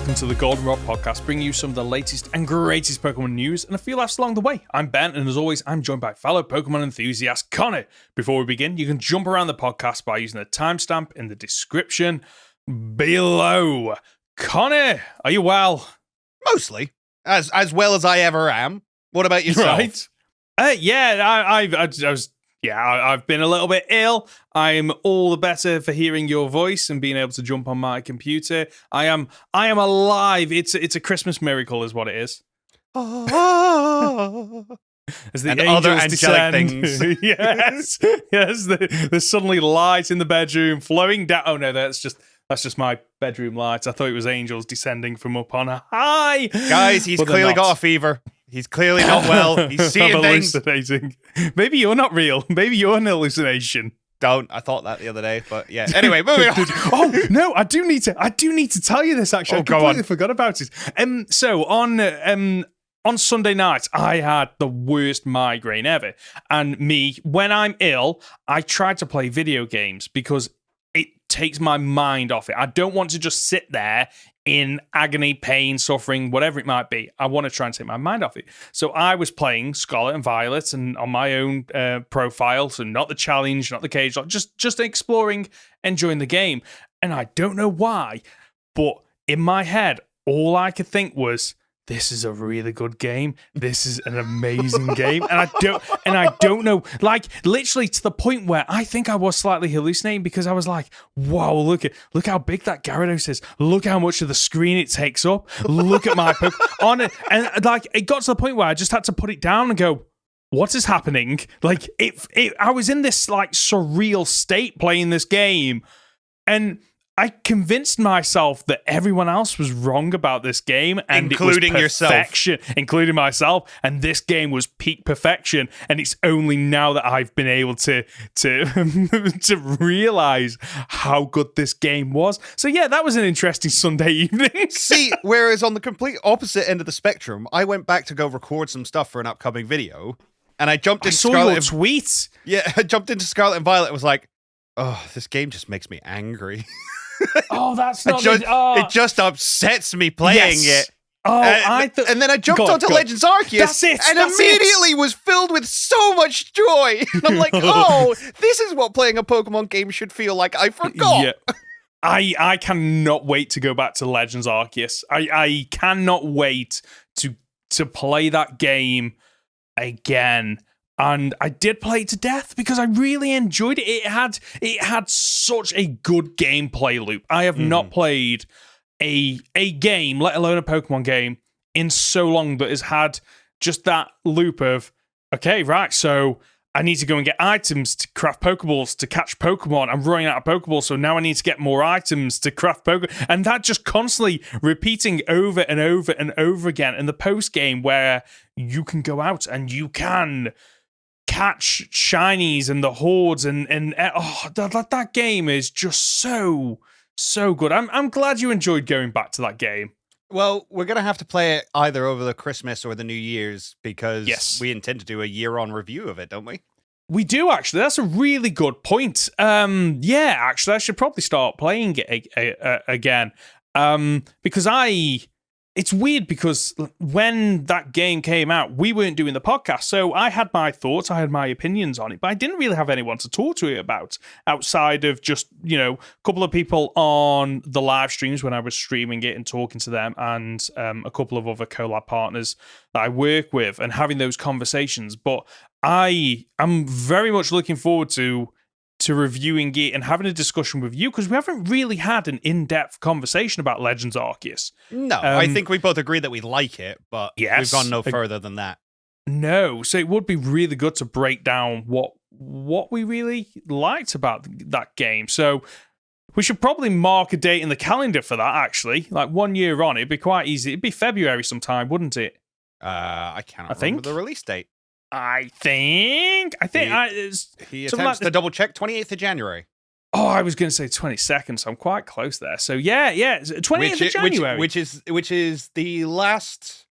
welcome to the Goldenrod Podcast, bringing you some of the latest and greatest Pokemon news and a few laughs along the way. I'm Ben, and as always, I'm joined by fellow Pokemon enthusiast Conor. Before we begin, you can jump around the podcast by using the timestamp in the description below. Conor, are you well? Mostly, as well as I ever am. What about yourself? Right? I've been a little bit ill. I'm all the better for hearing your voice and being able to jump on my computer. I am alive. It's a Christmas miracle, is what it is. As the and angels other angelic descend. things. yes. There's suddenly light in the bedroom flowing down. Oh no, that's just my bedroom light. I thought it was angels descending from up on high. Guys, he's clearly got a fever. He's clearly not well. He's seeing things. Hallucinating. Maybe you're not real. Maybe you're an hallucination. I thought that the other day, but yeah. Anyway, moving on. Oh no, I do need to tell you this. Actually, I completely forgot about it. So on Sunday night, I had the worst migraine ever, and when I'm ill, I try to play video games because it takes my mind off it. I don't want to just sit there in agony, pain, suffering, whatever it might be. I want to try and take my mind off it. So I was playing Scarlet and Violet and on my own profile, so not the challenge, not the cage, just exploring, enjoying the game. And I don't know why, but in my head, all I could think was, this is a really good game. This is an amazing game. And I don't know, like literally to the point where I think I was slightly hallucinating because I was like, wow, look how big that Gyarados is. Look how much of the screen it takes up. Look at my on it. And like it got to the point where I just had to put it down and go, what is happening? Like I was in this like surreal state playing this game. And I convinced myself that everyone else was wrong about this game, and including it was perfection, yourself, including myself. And this game was peak perfection. And it's only now that I've been able to to realize how good this game was. So yeah, that was an interesting Sunday evening. See, whereas on the complete opposite end of the spectrum, I went back to go record some stuff for an upcoming video, and I jumped into Scarlet and tweets. Yeah, I jumped into Scarlet and Violet and was like, oh, this game just makes me angry. Oh, that's not it just upsets me playing it. Oh, and then I jumped onto Legends Arceus and immediately was filled with so much joy. And I'm like, oh, this is what playing a Pokemon game should feel like. I forgot. Yeah. I cannot wait to go back to Legends Arceus. I cannot wait to play that game again. And I did play it to death because I really enjoyed it. It had such a good gameplay loop. I have not played a game, let alone a Pokemon game, in so long that has had just that loop of, okay, right, so I need to go and get items to craft Pokeballs to catch Pokemon. I'm running out of Pokeballs, so now I need to get more items to craft Pokemon. And that just constantly repeating over and over and over again. In the post-game where you can go out and you can catch shinies and the hordes and that game is just so good. I'm glad you enjoyed going back to that game. Well, we're gonna have to play it either over the Christmas or the New Year's because we intend to do a year-on review of it, don't we? We do, actually. That's a really good point. Yeah, actually, I should probably start playing it again because it's weird because when that game came out, we weren't doing the podcast. So I had my thoughts, I had my opinions on it, but I didn't really have anyone to talk to it about outside of just, a couple of people on the live streams when I was streaming it and talking to them and a couple of other collab partners that I work with and having those conversations. But I am very much looking forward to reviewing it and having a discussion with you because we haven't really had an in-depth conversation about Legends Arceus. No, I think we both agree that we like it, but we've gone no further than that. No, so it would be really good to break down what we really liked about that game. So we should probably mark a date in the calendar for that, actually. Like 1 year on, it'd be quite easy. It'd be February sometime, wouldn't it? I cannot remember the release date. I think he attempts to double check 28th of January. Oh, I was going to say 22nd, so I'm quite close there. So yeah, 28th of January, which is the last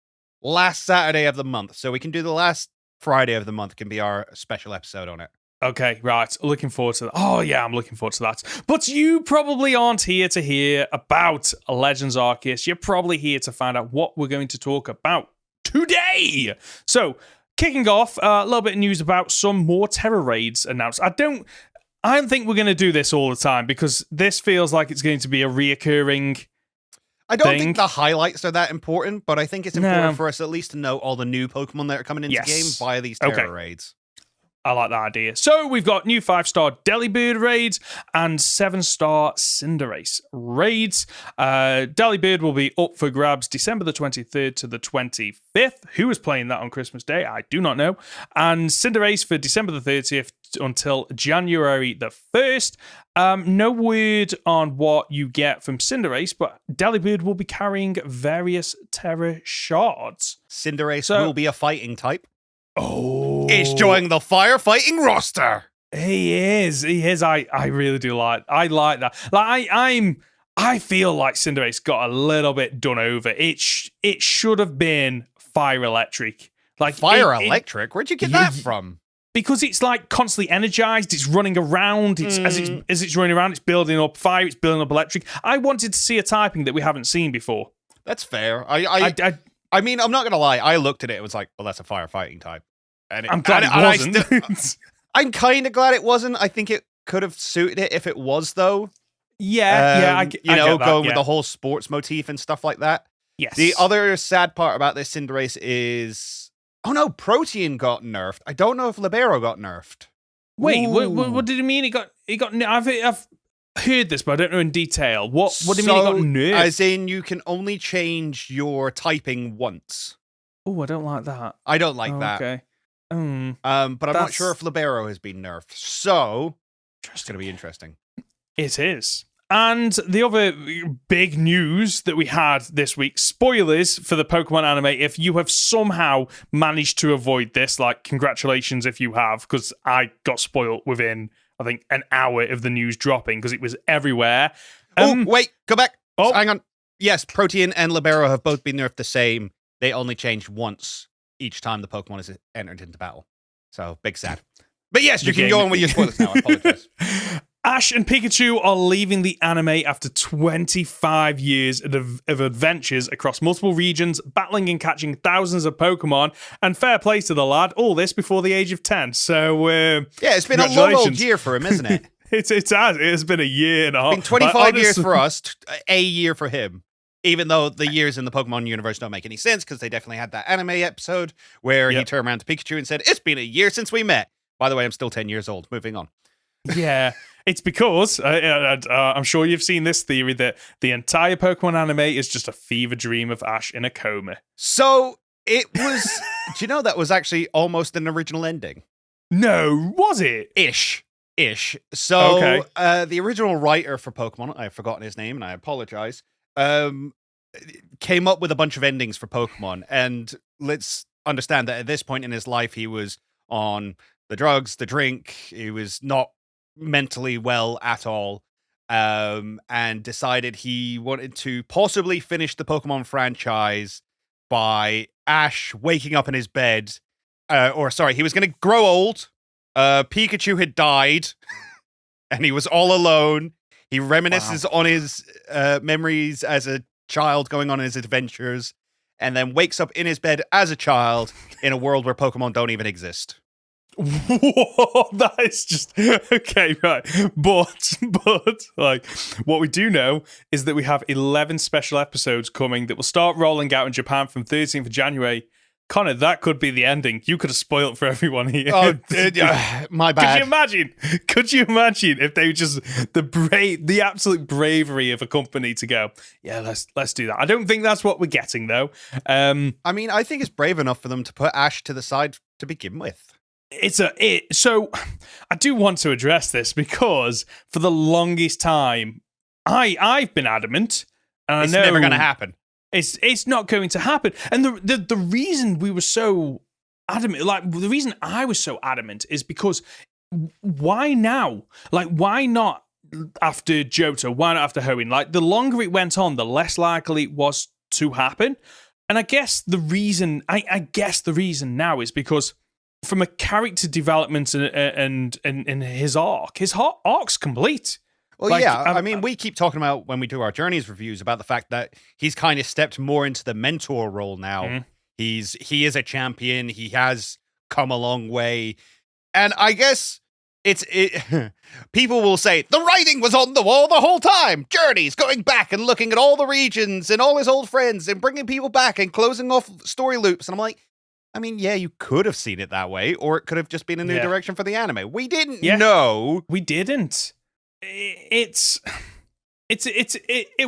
Saturday of the month. So we can do the last Friday of the month can be our special episode on it. Okay, right. Looking forward to that. Oh, yeah, I'm looking forward to that. But you probably aren't here to hear about Legends Arceus. You're probably here to find out what we're going to talk about today. So, kicking off, a little bit of news about some more Tera Raids announced. I don't think we're going to do this all the time because this feels like it's going to be a reoccurring I don't think the highlights are that important, but I think it's important for us at least to know all the new Pokemon that are coming into the game via these Tera Raids. I like that idea. So we've got new 5-star Delibird raids and 7-star Cinderace raids. Delibird will be up for grabs December the 23rd to the 25th. Who is playing that on Christmas Day? I do not know. And Cinderace for December the 30th until January the 1st. No word on what you get from Cinderace, but Delibird will be carrying various Tera shards. Cinderace will be a fighting type. Oh, he's joining the firefighting roster. He is. I really do like. I like that. Like I feel like Cinderace got a little bit done over. It should have been fire electric. Like fire electric. Where'd you get that from? Because it's like constantly energized. It's running around. It's as it's running around. It's building up fire. It's building up electric. I wanted to see a typing that we haven't seen before. That's fair. I mean, I'm not going to lie. I looked at it. It was like, well, that's a firefighting type. And I'm glad it wasn't. I'm kind of glad it wasn't. I think it could have suited it if it was, though. I get that, going with the whole sports motif and stuff like that. Yes. The other sad part about this Cinderace is, oh no, Protean got nerfed. I don't know if Libero got nerfed. Wait, what did it mean? It got. I've heard this, but I don't know in detail. What do you mean it got nerfed? As in, you can only change your typing once. Oh, I don't like that. I don't like that. Okay. But I'm not sure if Libero has been nerfed. So it's going to be interesting. It is. And the other big news that we had this week, spoilers for the Pokemon anime. If you have somehow managed to avoid this, like, congratulations if you have, because I got spoiled within, I think, an hour of the news dropping because it was everywhere. Wait, go back. Oh, hang on. Yes, Protean and Libero have both been nerfed the same. They only changed once each time the Pokemon is entered into battle. So, big sad. But yes, you can go on with your spoilers now. I apologize. Ash and Pikachu are leaving the anime after 25 years of adventures across multiple regions, battling and catching thousands of Pokemon, and fair play to the lad, all this before the age of 10. So, yeah, it's been a long old year for him, isn't it? It has been a year and a half. It's been 25 years for us, a year for him. Even though the years in the Pokemon universe don't make any sense, because they definitely had that anime episode where he turned around to Pikachu and said, "It's been a year since we met." By the way, I'm still 10 years old. Moving on. Yeah, it's because I'm sure you've seen this theory that the entire Pokemon anime is just a fever dream of Ash in a coma. So it was. Do you know that was actually almost an original ending? No, was it? Ish. So the original writer for Pokemon, I've forgotten his name and I apologize, came up with a bunch of endings for Pokemon. And let's understand that at this point in his life, he was on the drugs, the drink. He was not mentally well at all, and decided he wanted to possibly finish the Pokemon franchise by Ash waking up in his bed. He was going to grow old. Pikachu had died, and he was all alone. He reminisces on his memories as a child going on his adventures, and then wakes up in his bed as a child in a world where Pokemon don't even exist. Whoa, that is just okay, right? But like, what we do know is that we have 11 special episodes coming that will start rolling out in Japan from 13th of January. Conor, that could be the ending. You could have spoiled for everyone here. Oh, my bad. Could you imagine if they just the absolute bravery of a company to go, yeah, let's do that. I don't think that's what we're getting though. I mean, I think it's brave enough for them to put Ash to the side to begin with. So I do want to address this because for the longest time, I've been adamant, and it's I know never going to happen. It's not going to happen. And the reason we were so adamant, like the reason I was so adamant is because why now? Like, why not after Johto? Why not after Hoenn? Like, the longer it went on, the less likely it was to happen. And I guess the reason, I guess the reason now is because from a character development and his arc's complete. Well, I mean, we keep talking about when we do our Journeys reviews about the fact that he's kind of stepped more into the mentor role now. Mm-hmm. He is a champion. He has come a long way, and I guess people will say the writing was on the wall the whole time. Journeys going back and looking at all the regions and all his old friends and bringing people back and closing off story loops. And I'm like, I mean, yeah, you could have seen it that way, or it could have just been a new direction for the anime. We didn't know. We didn't. It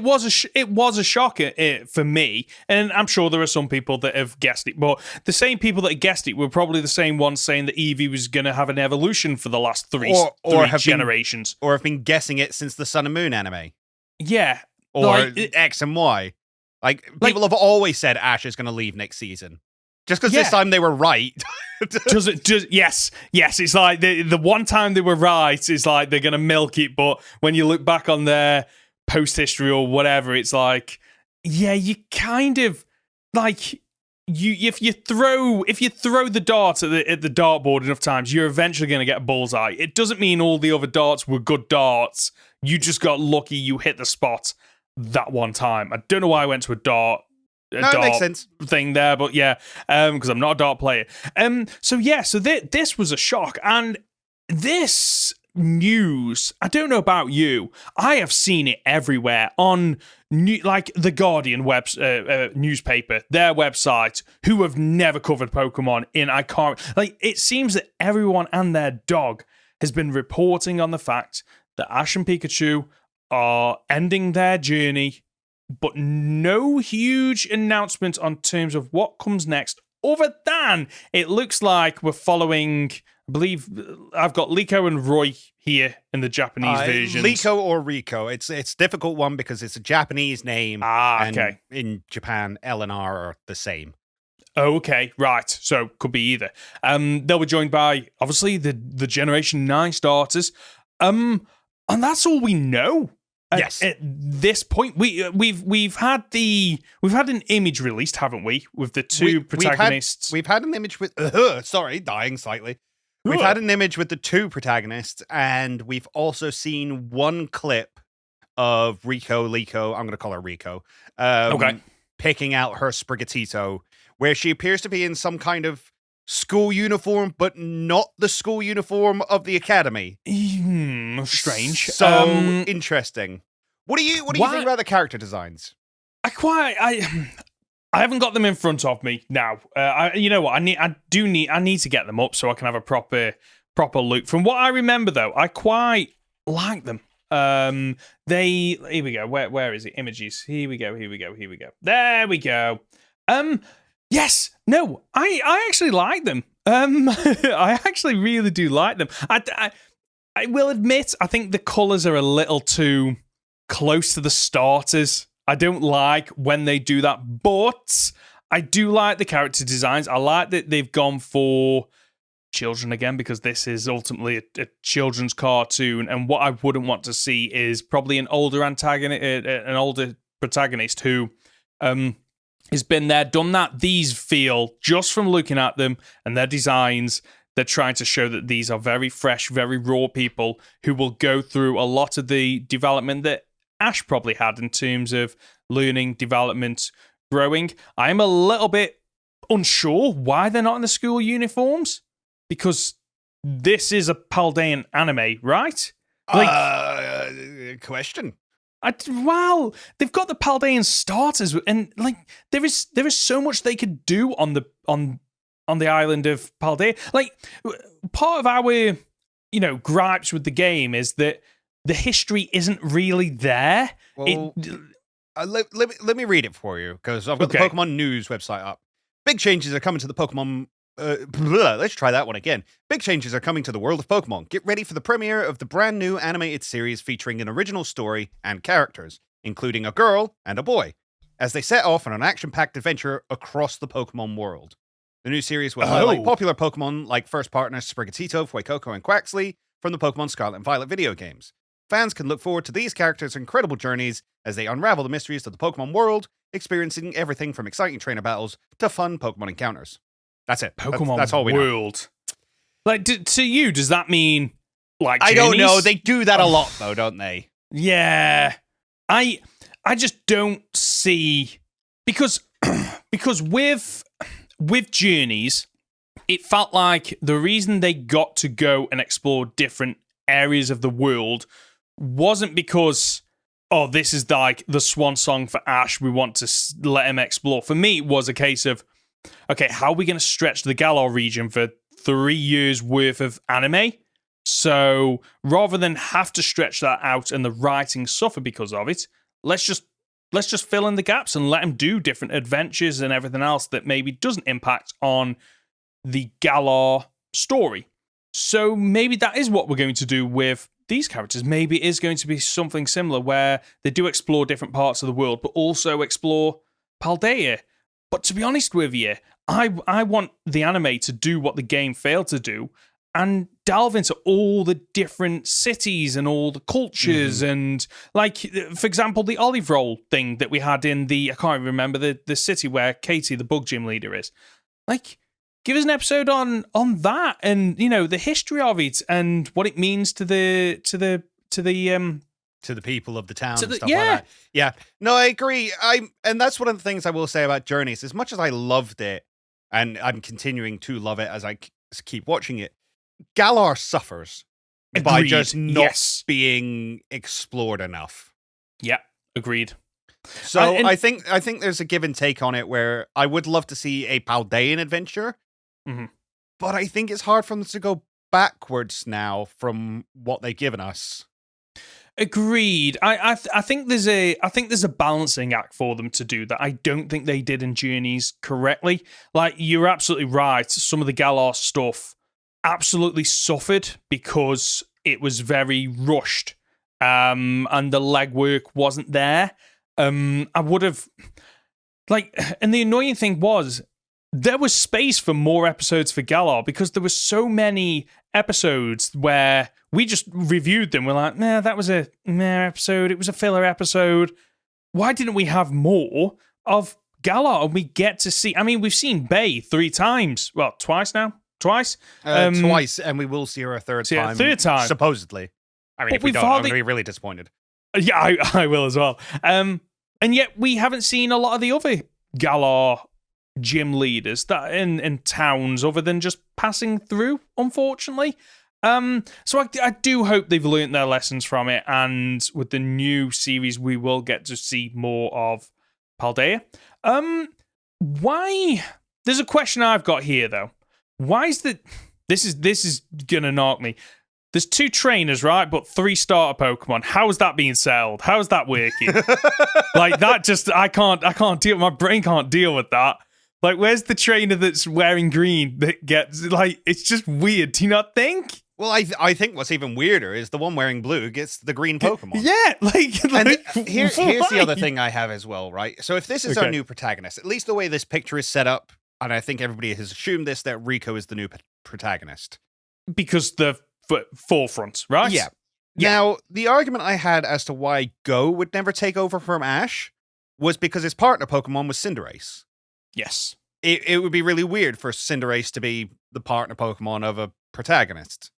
was a shock for me, and I'm sure there are some people that have guessed it, but the same people that guessed it were probably the same ones saying that Eevee was going to have an evolution for the last three generations, or have been guessing it since the Sun and Moon anime. Yeah, or X and Y. Like people have always said Ash is going to leave next season. Just because this time they were right. Yes. It's like the one time they were right, it's like they're going to milk it. But when you look back on their post history or whatever, it's like, yeah, you kind of like if you throw the dart at the dartboard enough times, you're eventually going to get a bullseye. It doesn't mean all the other darts were good darts. You just got lucky. You hit the spot that one time. I don't know why I went to a dart. It makes sense. Thing there, but yeah, because I'm not a dart player. So this was a shock, and this news, I don't know about you, I have seen it everywhere on like the Guardian newspaper, their website, who have never covered Pokemon in it seems that everyone and their dog has been reporting on the fact that Ash and Pikachu are ending their journey, but no huge announcement on terms of what comes next, other than it looks like we're following, I believe I've got Riko and Roy here in the Japanese version. Riko or Riko. It's a difficult one because it's a Japanese name. Okay. And in Japan, L and R are the same. Okay, right. So could be either. They'll be joined by obviously the Generation 9 starters. And that's all we know. Yes. At this point, we've had an image released, haven't we, with the two protagonists? We've had an image with dying slightly. We've had an image with the two protagonists, and we've also seen one clip of Riko. I'm going to call her Riko. Picking out her Sprigatito, where she appears to be in some kind of school uniform, but not the school uniform of the academy. Strange. So interesting. What do you think about the character designs? I haven't got them in front of me now. You know what? I need to get them up so I can have a proper look. From what I remember, though, I quite like them. Here we go. Where is it? Images. Here we go. There we go. Yes. No. I actually like them. I actually really do like them. I will admit, I think the colours are a little too close to the starters. I don't like when they do that, but I do like the character designs. I like that they've gone for children again, because this is ultimately a children's cartoon, and what I wouldn't want to see is probably an older protagonist who has been there, done that. These feel, just from looking at them and their designs, they're trying to show that these are very fresh, very raw people who will go through a lot of the development that Ash probably had in terms of learning, development, growing. I'm a little bit unsure why they're not in the school uniforms, because this is a Paldean anime, right? Question. Well, they've got the Paldean starters, and like there is so much they could do on the island of Paldean. Like, part of our gripes with the game is that the history isn't really there. Well, let me read it for you, because I've got the Pokemon News website up. Big changes are coming to the Pokemon. Let's try that one again. Big changes are coming to the world of Pokemon. Get ready for the premiere of the brand new animated series featuring an original story and characters, including a girl and a boy, as they set off on an action-packed adventure across the Pokemon world. The new series will highlight popular Pokemon like first partners Sprigatito, Fuecoco, and Quaxly from the Pokemon Scarlet and Violet video games. Fans can look forward to these characters' incredible journeys as they unravel the mysteries of the Pokemon world, experiencing everything from exciting trainer battles to fun Pokemon encounters. That's it. Pokemon that's all we world. Like, to you, does that mean, like, I don't know. They do that a lot, though, don't they? Yeah. I just don't see... Because with Journeys, it felt like the reason they got to go and explore different areas of the world wasn't because, oh, this is like the swan song for Ash, we want to let him explore. For me, it was a case of, okay, how are we going to stretch the Galar region for 3 years worth of anime? So rather than have to stretch that out and the writing suffer because of it, let's just fill in the gaps and let him do different adventures and everything else that maybe doesn't impact on the Galar story. So maybe that is what we're going to do with these characters. Maybe it is going to be something similar where they do explore different parts of the world, but also explore Paldea. But to be honest with you, I want the anime to do what the game failed to do and delve into all the different cities and all the cultures and, like, for example, the olive roll thing that we had in I can't even remember the city where Katie, the bug gym leader, is. Like, give us an episode on that and, you know, the history of it and what it means to the people of the town and stuff like that. Yeah. No, I agree. And that's one of the things I will say about Journeys. As much as I loved it, and I'm continuing to love it as I keep watching it, Galar suffers by just not being explored enough. Yeah, agreed. So I think there's a give and take on it where I would love to see a Paldean adventure, but I think it's hard for them to go backwards now from what they've given us. Agreed. I think there's a balancing act for them to do that I don't think they did in Journeys correctly. Like, you're absolutely right. Some of the Galar stuff absolutely suffered because it was very rushed, and the legwork wasn't there. I would have, like, and the annoying thing was there was space for more episodes for Galar because there were so many episodes where we just reviewed them. We're like, nah, that was a meh episode. It was a filler episode. Why didn't we have more of Galar? And we get to see, I mean, we've seen Bay 3 times. Well, twice now. Twice, and we will see her a third time. Supposedly. I mean, if we don't, I'm going to be really disappointed. Yeah, I will as well. And yet we haven't seen a lot of the other Galar gym leaders that in towns other than just passing through, unfortunately. So I do hope they've learned their lessons from it, and with the new series, we will get to see more of Paldea. Why? There's a question I've got here, though. Why is this is gonna knock me? There's 2 trainers, right? But 3 starter Pokemon. How is that being sold? How is that working? Like, that just I can't deal. My brain can't deal with that. Like, where's the trainer that's wearing green that gets, like, it's just weird. Do you not think? Well, I think what's even weirder is the one wearing blue gets the green Pokemon. Yeah, and here's the other thing I have as well, right? So if this is our new protagonist, at least the way this picture is set up, and I think everybody has assumed this, that Riko is the new protagonist. Because the forefront, right? Yeah. Now, the argument I had as to why Go would never take over from Ash was because his partner Pokemon was Cinderace. Yes. It would be really weird for Cinderace to be the partner Pokemon of a protagonist.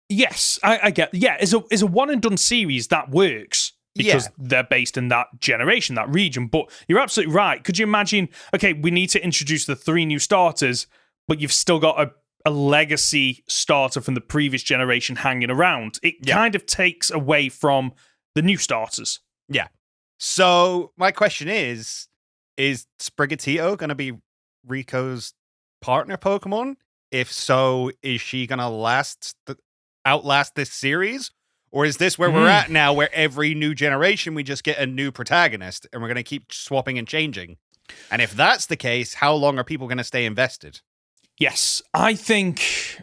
Yes, I get. Yeah, it's a one and done series that works because they're based in that generation, that region. But you're absolutely right. Could you imagine? Okay, we need to introduce the 3 new starters, but you've still got a legacy starter from the previous generation hanging around. It kind of takes away from the new starters. Yeah. So my question is Sprigatito going to be Riko's partner Pokemon? If so, is she going to outlast this series? Or is this where we're at now, where every new generation we just get a new protagonist and we're going to keep swapping and changing? And if that's the case, how long are people going to stay invested? Yes, I think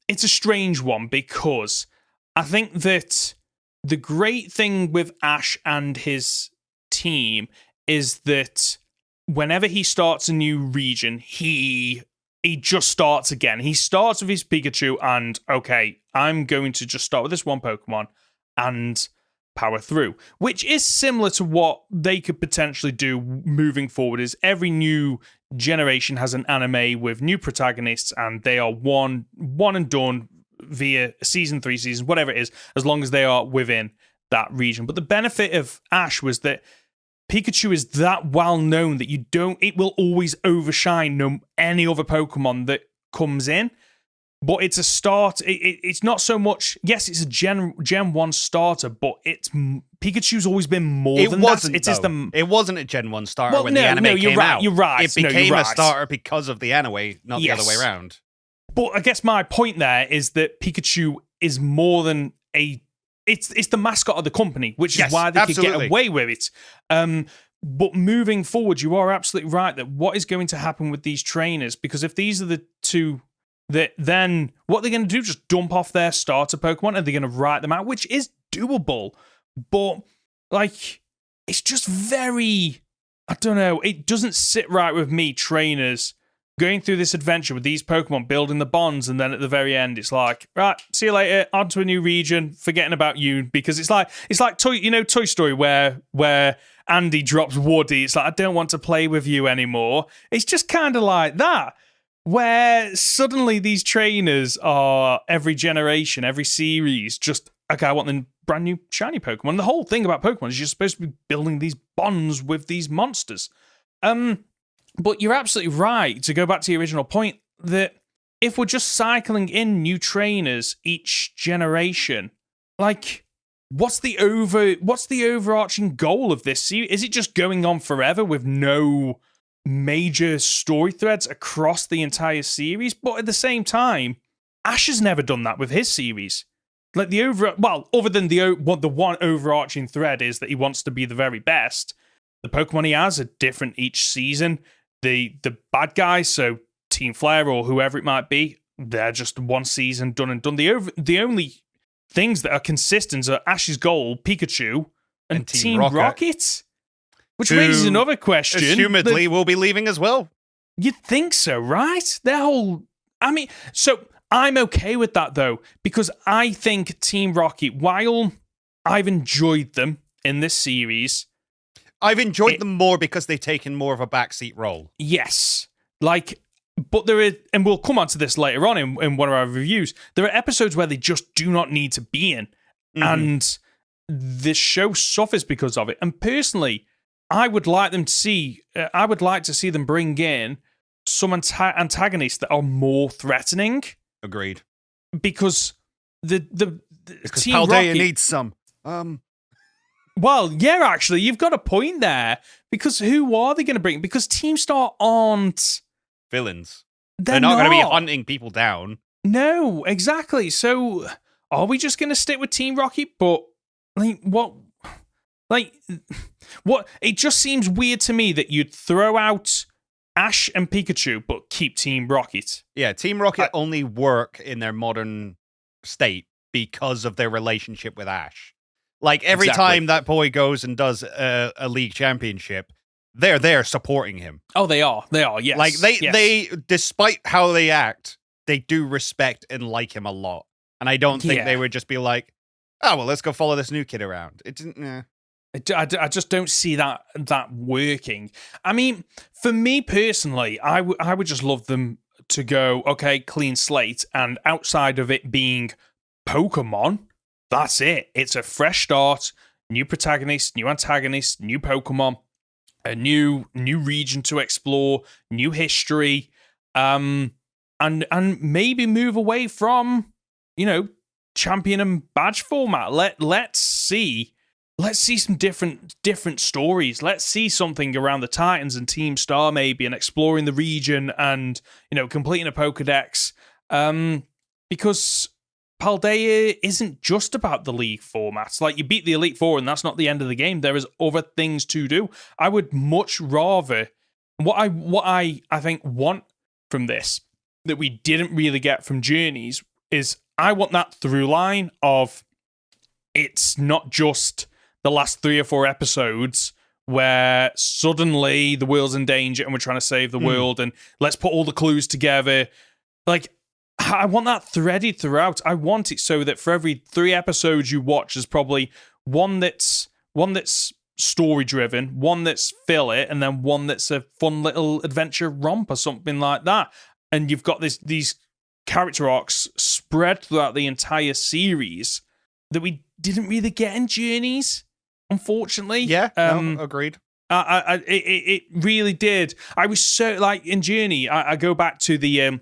it's a strange one because I think that the great thing with Ash and his team is that whenever he starts a new region, he just starts again. He starts with his Pikachu and, okay, I'm going to just start with this one Pokemon and power through, which is similar to what they could potentially do moving forward. Is every new generation has an anime with new protagonists, and they are one and done via season 3 seasons, whatever it is, as long as they are within that region. But the benefit of Ash was that Pikachu is that well known that it will always overshine any other Pokemon that comes in. But it's a start. It's not so much. Yes, it's a Gen 1 starter, but Pikachu's always been more than that. It wasn't a Gen 1 starter when the anime came out. You're right. It became a starter because of the anime, not the other way around. But I guess my point there is that Pikachu is more than a. It's the mascot of the company, which is why they could get away with it. But moving forward, you are absolutely right that what is going to happen with these trainers, because if these are the two. Then what they're going to do, just dump off their starter Pokemon and they're going to write them out, which is doable. But, like, it's just very, I don't know, it doesn't sit right with me, trainers, going through this adventure with these Pokemon, building the bonds, and then at the very end, it's like, right, see you later, on to a new region, forgetting about you, because it's like Toy Story where Andy drops Woody, it's like, I don't want to play with you anymore. It's just kind of like that. Where suddenly these trainers are every generation, every series, just, okay, I want the brand new shiny Pokemon. The whole thing about Pokemon is you're supposed to be building these bonds with these monsters. But you're absolutely right, to go back to the original point, that if we're just cycling in new trainers each generation, like, what's the overarching goal of this series? Is it just going on forever with no major story threads across the entire series? But at the same time, Ash has never done that with his series. Like other than the one overarching thread is that he wants to be the very best. The Pokemon he has are different each season. The bad guys, so Team Flare or whoever it might be, they're just one season done and done. The only things that are consistent are Ash's goal, Pikachu, and Team Rocket. Which raises another question. Assumedly, will be leaving as well. You'd think so, right? So I'm okay with that, though, because I think Team Rocket, while I've enjoyed them in this series... I've enjoyed them more because they've taken more of a backseat role. Yes. But there is... And we'll come on to this later on in one of our reviews. There are episodes where they just do not need to be in. Mm-hmm. And the show suffers because of it. And personally... I would like to see them bring in some antagonists that are more threatening. Agreed. Because the Team Paldean Rocket needs some. Well, yeah, actually, you've got a point there. Because who are they going to bring? Because Team Star aren't villains. They're not going to be hunting people down. No, exactly. So, are we just going to stick with Team Rocket? But what? It just seems weird to me that you'd throw out Ash and Pikachu, but keep Team Rocket. Yeah, Team Rocket only work in their modern state because of their relationship with Ash. Like, every time that boy goes and does a league championship, they're there supporting him. Oh, they are, yes. Like, they despite how they act, they do respect and like him a lot. And I don't think they would just be like, oh, well, let's go follow this new kid around. It didn't... I just don't see that working. I mean, for me personally, I would just love them to go, okay, clean slate, and outside of it being Pokemon, that's it. It's a fresh start, new protagonist, new antagonist, new Pokemon, a new region to explore, new history, and maybe move away from, champion and badge format. Let's see some different stories. Let's see something around the Titans and Team Star maybe, and exploring the region and, completing a Pokedex. Because Paldea isn't just about the league formats. Like, you beat the Elite Four and that's not the end of the game. There is other things to do. I would much rather... What I think want from this that we didn't really get from Journeys is I want that through line of it's not just the last 3 or 4 episodes where suddenly the world's in danger and we're trying to save the world and let's put all the clues together. Like, I want that threaded throughout. I want it so that for every 3 episodes you watch, there's probably one that's story driven, one that's filler, and then one that's a fun little adventure romp or something like that. And you've got these character arcs spread throughout the entire series that we didn't really get in Journeys, unfortunately. Yeah, no, agreed. It really did. I was so, like, in Journey, I go back to the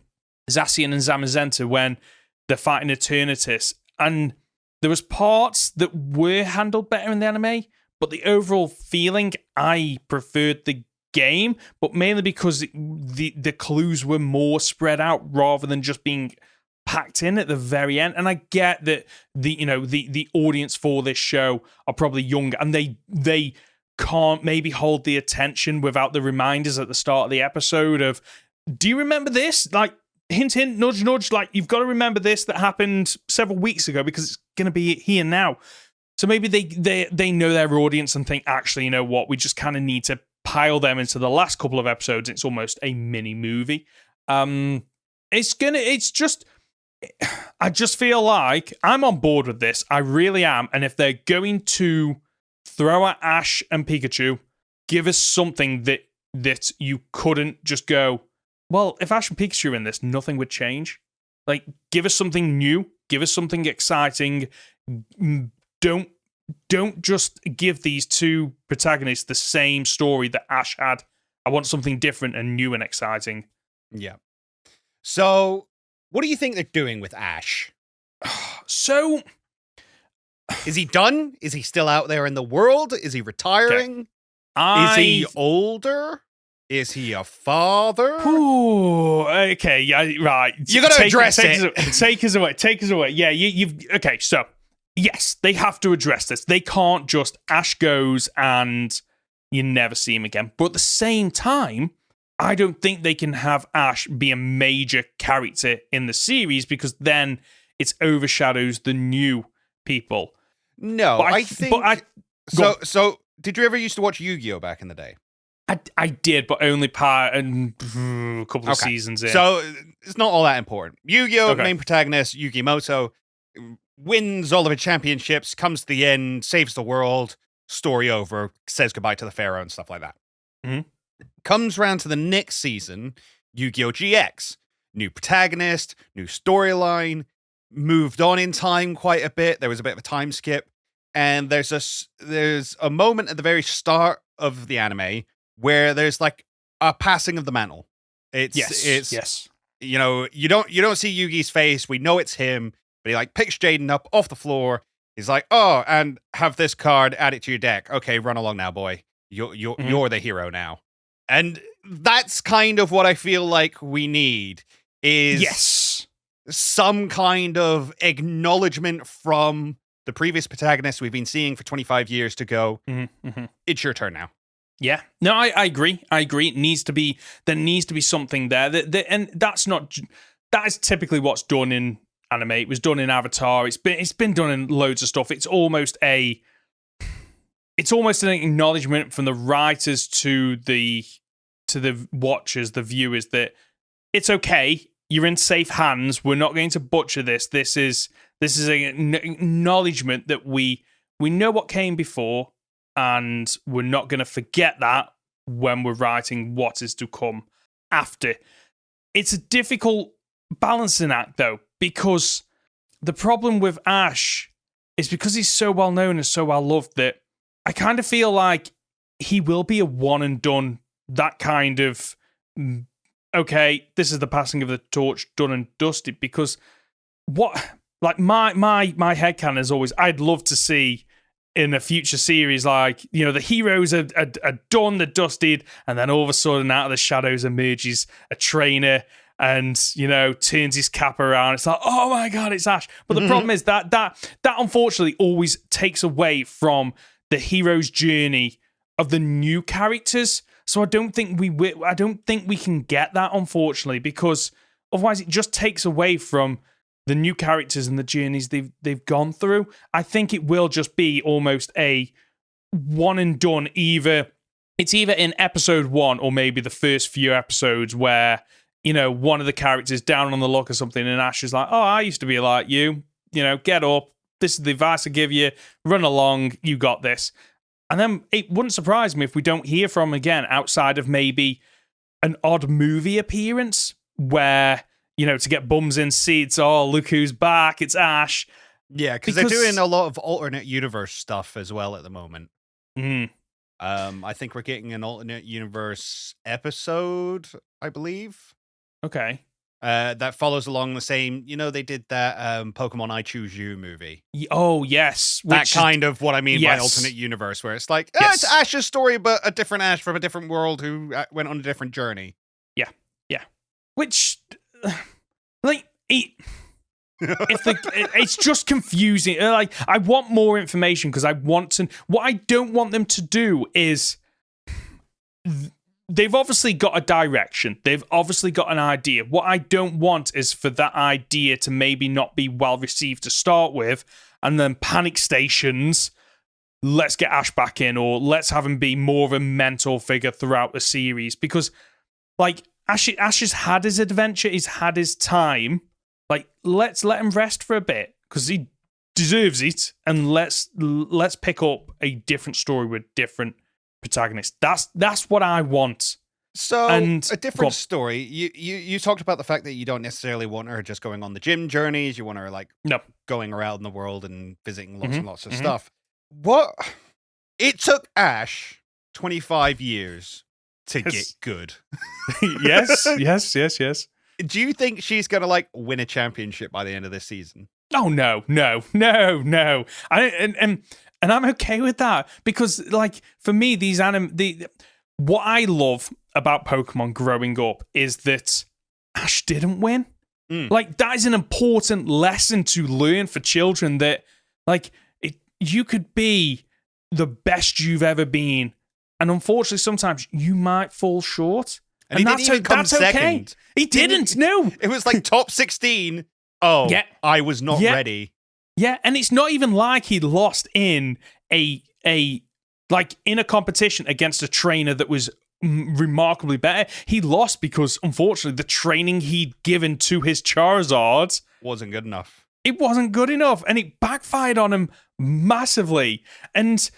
Zacian and Zamazenta when they're fighting Eternatus, and there was parts that were handled better in the anime, but the overall feeling, I preferred the game, but mainly because the clues were more spread out rather than just being packed in at the very end. And I get that the audience for this show are probably younger, and they can't maybe hold the attention without the reminders at the start of the episode of, do you remember this? Like, hint, hint, nudge, nudge, like, you've got to remember this that happened several weeks ago because it's going to be here now. So maybe they know their audience and think, actually, you know what, we just kind of need to pile them into the last couple of episodes. It's almost a mini movie. I just feel like I'm on board with this. I really am. And if they're going to throw at Ash and Pikachu, give us something that you couldn't just go, well, if Ash and Pikachu are in this, nothing would change. Like, give us something new. Give us something exciting. Don't just give these two protagonists the same story that Ash had. I want something different and new and exciting. Yeah. So, what do you think they're doing with Ash? So, is he done? Is he still out there in the world? Is he retiring? Is he older? Is he a father? Ooh, okay, yeah, right. You got to address it. Take us away. Yeah, you've okay. So, yes, they have to address this. They can't just Ash goes and you never see him again. But at the same time, I don't think they can have Ash be a major character in the series because then it overshadows the new people. No, I think. So, did you ever used to watch Yu-Gi-Oh back in the day? I did, but only part and a couple of seasons in. So it's not all that important. Yu-Gi-Oh, main protagonist, Yugimoto, wins all of his championships, comes to the end, saves the world, story over, says goodbye to the Pharaoh and stuff like that. Mm-hmm. Comes round to the next season, Yu-Gi-Oh! GX. New protagonist, new storyline, moved on in time quite a bit. There was a bit of a time skip. And there's a moment at the very start of the anime where there's like a passing of the mantle. It's you know, you don't see Yugi's face. We know it's him, but he like picks Jaden up off the floor. He's like, "Oh, and have this card, add it to your deck. Okay, run along now, boy. You're the hero now." And that's kind of what I feel like we need is some kind of acknowledgement from the previous protagonist we've been seeing for 25 years to go, it's your turn now. Yeah. No, I agree. It needs to be, there needs to be something there. And that is typically what's done in anime. It was done in Avatar. It's been done in loads of stuff. It's almost an acknowledgement from the writers to the watchers, the viewers, that it's okay. You're in safe hands. We're not going to butcher this. This is an acknowledgement that we know what came before, and we're not going to forget that when we're writing what is to come after. It's a difficult balancing act, though, because the problem with Ash is because he's so well known and so well loved that I kind of feel like he will be a one and done, that kind of, okay, this is the passing of the torch, done and dusted, because like my headcanon is always, I'd love to see in a future series, like, you know, the heroes are done, they're dusted, and then all of a sudden out of the shadows emerges a trainer and, you know, turns his cap around. It's like, oh my God, it's Ash. But the problem is that unfortunately always takes away from the hero's journey of the new characters. So I don't think we can get that, unfortunately, because otherwise it just takes away from the new characters and the journeys they've gone through. I think it will just be almost a one and done. It's either in episode 1 or maybe the first few episodes where, you know, one of the characters down on the luck or something, and Ash is like, "Oh, I used to be like you. You know, get up, This is the advice I give you. Run along. You got this. And then it wouldn't surprise me if we don't hear from him again outside of maybe an odd movie appearance where, to get bums in seats. Oh, look who's back. It's Ash. Yeah, because they're doing a lot of alternate universe stuff as well at the moment. I think we're getting an alternate universe episode, I believe. Okay. That follows along the same, they did that Pokemon I Choose You movie. Oh, yes. That kind of what I mean by alternate universe, where it's like, it's Ash's story, but a different Ash from a different world who went on a different journey. Yeah. Which, it's just confusing. I want more information because what I don't want them to do is... They've obviously got a direction. They've obviously got an idea. What I don't want is for that idea to maybe not be well received to start with, and then panic stations, let's get Ash back in, or let's have him be more of a mentor figure throughout the series. Because, Ash has had his adventure, he's had his time. Let's let him rest for a bit, because he deserves it, and let's pick up a different story with different protagonist. That's what I want. So a different story. You talked about the fact that you don't necessarily want her just going on the gym journeys. You want her going around the world and visiting lots and lots of stuff. What? It took Ash 25 years to get good. Yes. Do you think she's gonna win a championship by the end of this season? Oh no. And I'm okay with that because, for me, what I love about Pokemon growing up is that Ash didn't win. That is an important lesson to learn for children that, you could be the best you've ever been, and unfortunately, sometimes you might fall short. And he didn't even come second. Okay. He didn't. No, it was top 16. Oh, yeah. I was not ready. Yeah, and it's not even like he lost in in a competition against a trainer that was remarkably better. He lost because, unfortunately, the training he'd given to his Charizard wasn't good enough. It wasn't good enough, and it backfired on him massively. And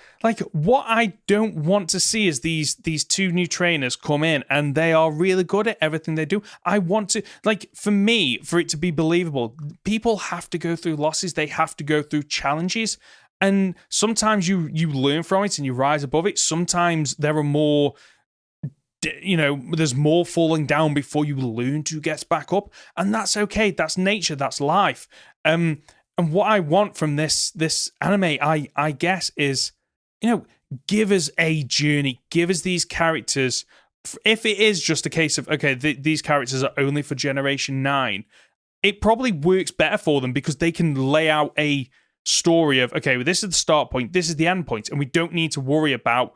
what I don't want to see is these two new trainers come in and they are really good at everything they do. I want to, for it to be believable, people have to go through losses. They have to go through challenges, and sometimes you learn from it and you rise above it. Sometimes there are more, there's more falling down before you learn to get back up, and that's okay. That's nature. That's life. And what I want from this anime, I guess, is, give us a journey. Give us these characters. If it is just a case of, okay, these characters are only for Generation 9, it probably works better for them because they can lay out a story of, okay, well, this is the start point, this is the end point, and we don't need to worry about,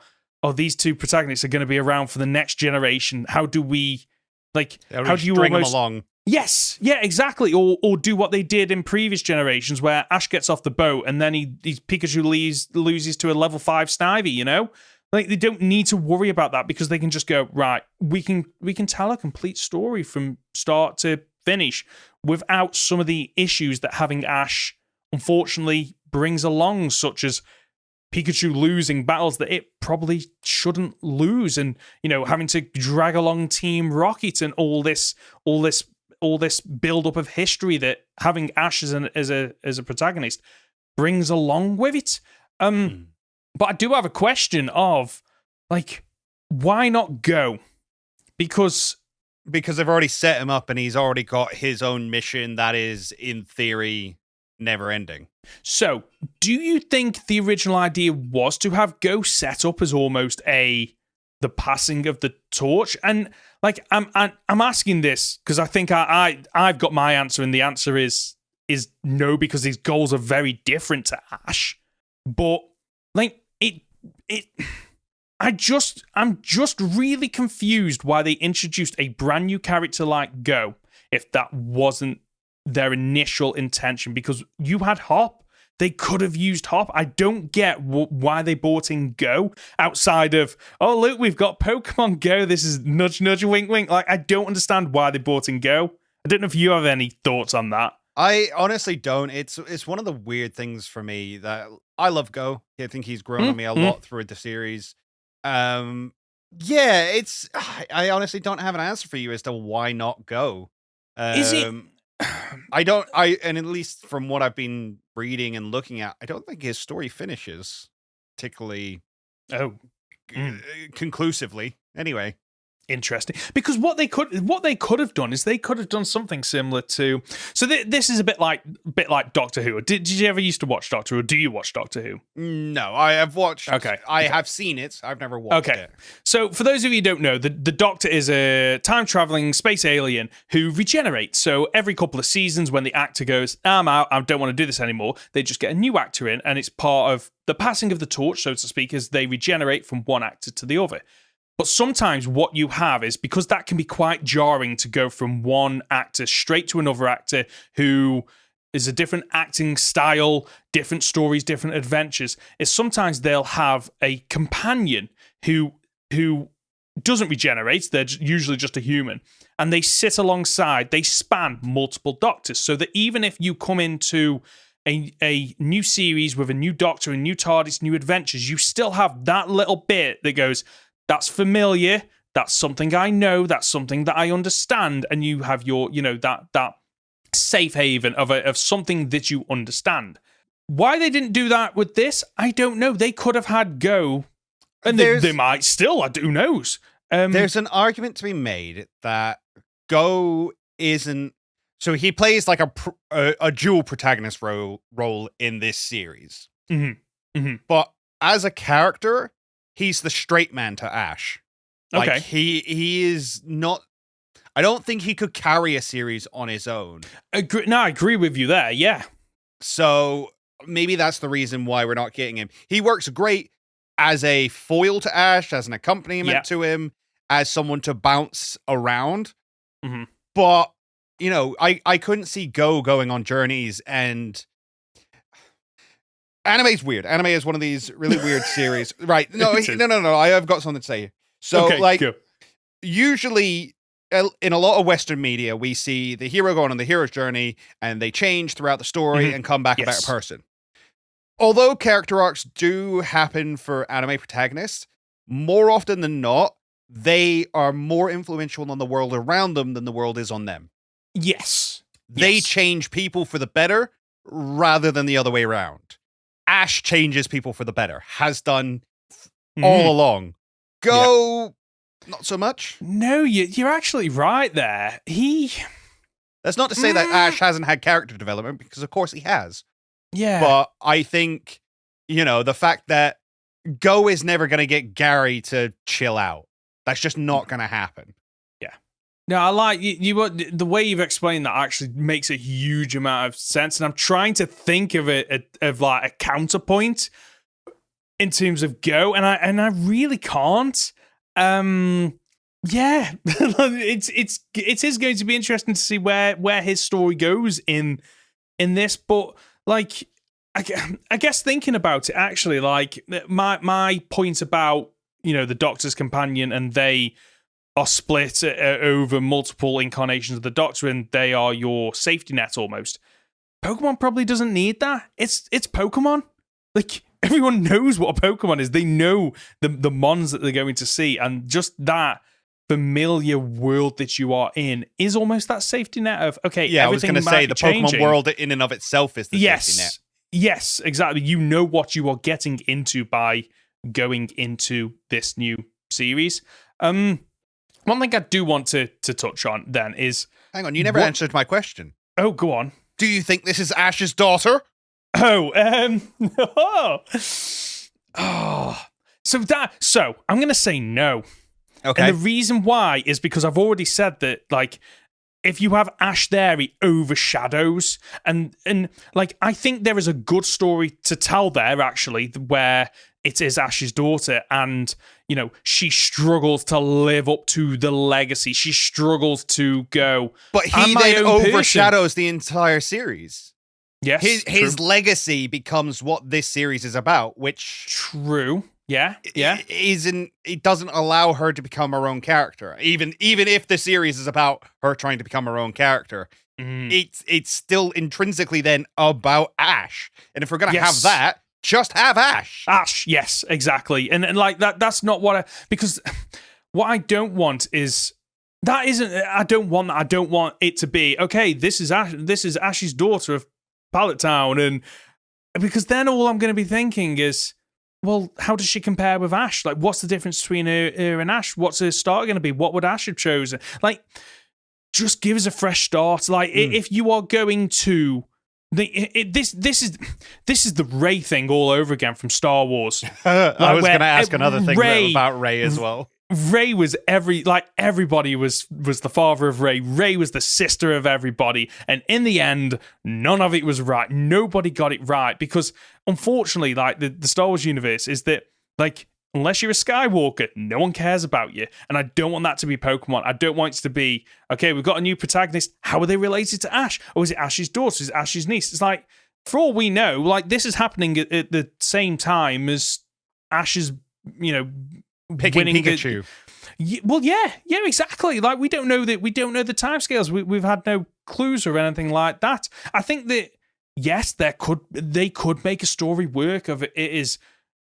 these two protagonists are going to be around for the next generation. How do we, how do you string them along? Yes, yeah, exactly. Or do what they did in previous generations where Ash gets off the boat and then Pikachu loses to a level 5 Snivy, They don't need to worry about that because they can just go, right, we can tell a complete story from start to finish without some of the issues that having Ash, unfortunately, brings along, such as Pikachu losing battles that it probably shouldn't lose, and having to drag along Team Rocket and all this build up of history that having Ash as a protagonist brings along with it. But I do have a question of why not Go? Because they've already set him up and he's already got his own mission that is, in theory, never ending. So, do you think the original idea was to have Go set up as almost the passing of the torch? And I'm asking this because I think I've got my answer, and the answer is no, because these goals are very different to Ash. But I'm just really confused why they introduced a brand new character like Go if that wasn't their initial intention, because you had Hop. They could have used Hop. I don't get why they brought in Go outside of, oh, look, we've got Pokemon Go. This is nudge, nudge, wink, wink. I don't understand why they brought in Go. I don't know if you have any thoughts on that. I honestly don't. It's one of the weird things for me that I love Go. I think he's grown on me a lot through the series. Yeah, I honestly don't have an answer for you as to why not Go. Is it? And at least from what I've been reading and looking at, I don't think his story finishes particularly conclusively. Anyway. Interesting, because what they could have done is they could have done something similar to. So this is a bit like Doctor Who. Did you ever used to watch Doctor Who? Or do you watch Doctor Who? No, I have watched. Okay, I have seen it. I've never watched it. So for those of you who don't know, the Doctor is a time traveling space alien who regenerates. So every couple of seasons, when the actor goes, "I'm out, I don't want to do this anymore," they just get a new actor in, and it's part of the passing of the torch, so to speak, as they regenerate from one actor to the other. But sometimes what you have is, because that can be quite jarring to go from one actor straight to another actor who is a different acting style, different stories, different adventures, is sometimes they'll have a companion who doesn't regenerate. They're usually just a human. And they sit alongside, they span multiple Doctors, so that even if you come into a new series with a new Doctor, a new TARDIS, new adventures, you still have that little bit that goes, that's familiar, that's something I know, that's something that I understand, and you have your, that safe haven of something that you understand. Why they didn't do that with this, I don't know. They could have had Go, and they might still, who knows? There's an argument to be made that Go isn't... So he plays like a dual protagonist role in this series. But as a character... he's the straight man to Ash. Like, okay. He is not... I don't think he could carry a series on his own. I agree with you there, yeah. So maybe that's the reason why we're not getting him. He works great as a foil to Ash, as an accompaniment to him, as someone to bounce around. But, I couldn't see Go going on journeys and... Anime's weird. Anime is one of these really weird series. Right. No, I have got something to say. So, usually in a lot of Western media, we see the hero going on the hero's journey and they change throughout the story and come back a better person. Although character arcs do happen for anime protagonists, more often than not, they are more influential on the world around them than the world is on them. Yes. They change people for the better rather than the other way around. Ash changes people for the better, has done all along. Go, not so much. No, you're actually right there. That's not to say that Ash hasn't had character development, because of course he has. Yeah. But I think, the fact that Go is never going to get Gary to chill out. That's just not going to happen. Yeah. No, I like the way you've explained that actually makes a huge amount of sense, and I'm trying to think of it of like a counterpoint in terms of Go, and I really can't. Yeah, it is going to be interesting to see where his story goes in this, but like I guess thinking about it, actually, like my point about the Doctor's companion and they are split over multiple incarnations of the Doctor, and they are your safety net almost. Pokemon probably doesn't need that. It's Pokemon. Like, everyone knows what a Pokemon is. They know the mons that they're going to see, and just that familiar world that you are in is almost that safety net of, okay, yeah, I was going to say the Pokemon world in and of itself is the safety net. Yes, exactly. You know what you are getting into by going into this new series. One thing I do want to touch on then is... Hang on, you never answered my question. Oh, go on. Do you think this is Ash's daughter? So I'm going to say no. Okay. And the reason why is because I've already said that, like, if you have Ash there, he overshadows. And like, I think there is a good story to tell there, actually, where it is Ash's daughter and, she struggles to live up to the legacy. She struggles to go. But he then overshadows the entire series. Yes. His legacy becomes what this series is about, which... True. Yeah. It doesn't allow her to become her own character. Even if the series is about her trying to become her own character, it's still intrinsically then about Ash. And if we're gonna have that, just have Ash. Ash, yes, exactly. And like that's not what because what I don't want is I don't want that. I don't want it to be, okay, this is Ash's daughter of Pallet Town, and because then all I'm gonna be thinking is, well, how does she compare with Ash? Like, what's the difference between her and Ash? What's her start going to be? What would Ash have chosen? Like, just give us a fresh start. Like, if you are going to this is the Rey thing all over again from Star Wars. I was going to ask another thing about Rey as well. Rey was everybody was the father of Rey. Rey was the sister of everybody, and in the end, none of it was right. Nobody got it right because, unfortunately, like the Star Wars universe is that, like, unless you're a Skywalker, no one cares about you, and I don't want that to be Pokemon. I don't want it to be, okay, we've got a new protagonist. How are they related to Ash? Or is it Ash's daughter? Is it Ash's niece? It's like, for all we know, like this is happening at the same time as Ash's, picking Pikachu. Yeah, exactly. Like we don't know the timescales. We've had no clues or anything like that. I think that yes, they could make a story work of it. It is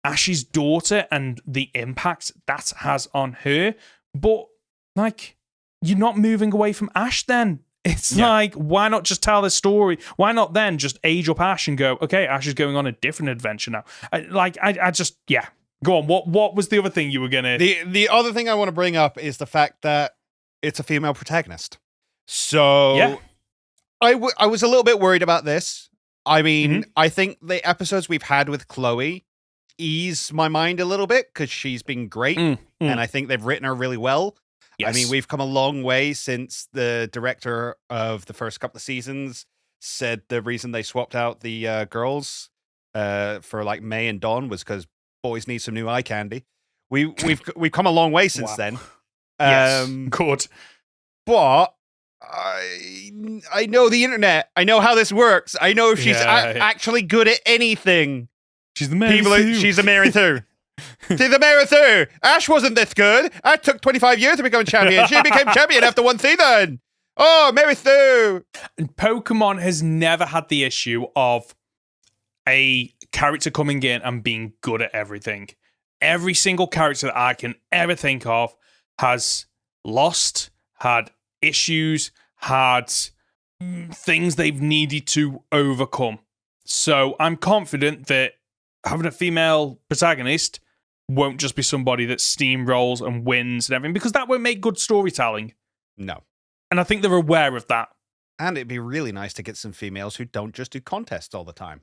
Ash's daughter and the impact that has on her. But like, you're not moving away from Ash then. It's like, why not just tell the story? Why not then just age up Ash and go, okay, Ash is going on a different adventure now. I just Go on. What was the other thing you were gonna? The other thing I want to bring up is the fact that it's a female protagonist. So I was a little bit worried about this. I mean, I think the episodes we've had with Chloe ease my mind a little bit because she's been great, and I think they've written her really well. Yes. I mean, we've come a long way since the director of the first couple of seasons said the reason they swapped out the girls for like May and Dawn was because boys need some new eye candy. We've come a long way since then. Yes, good. But I know the internet. I know how this works. I know if she's actually good at anything. She's the Mary Sue. She's the Mary Sue. She's the Mary Sue. Ash wasn't this good. Ash took 25 years to become champion. She became champion after one season. Oh, Mary Sue. Pokemon has never had the issue of a character coming in and being good at everything. Every single character that I can ever think of has lost, had issues, had things they've needed to overcome. So I'm confident that having a female protagonist won't just be somebody that steamrolls and wins and everything, because that won't make good storytelling. No. And I think they're aware of that. And it'd be really nice to get some females who don't just do contests all the time.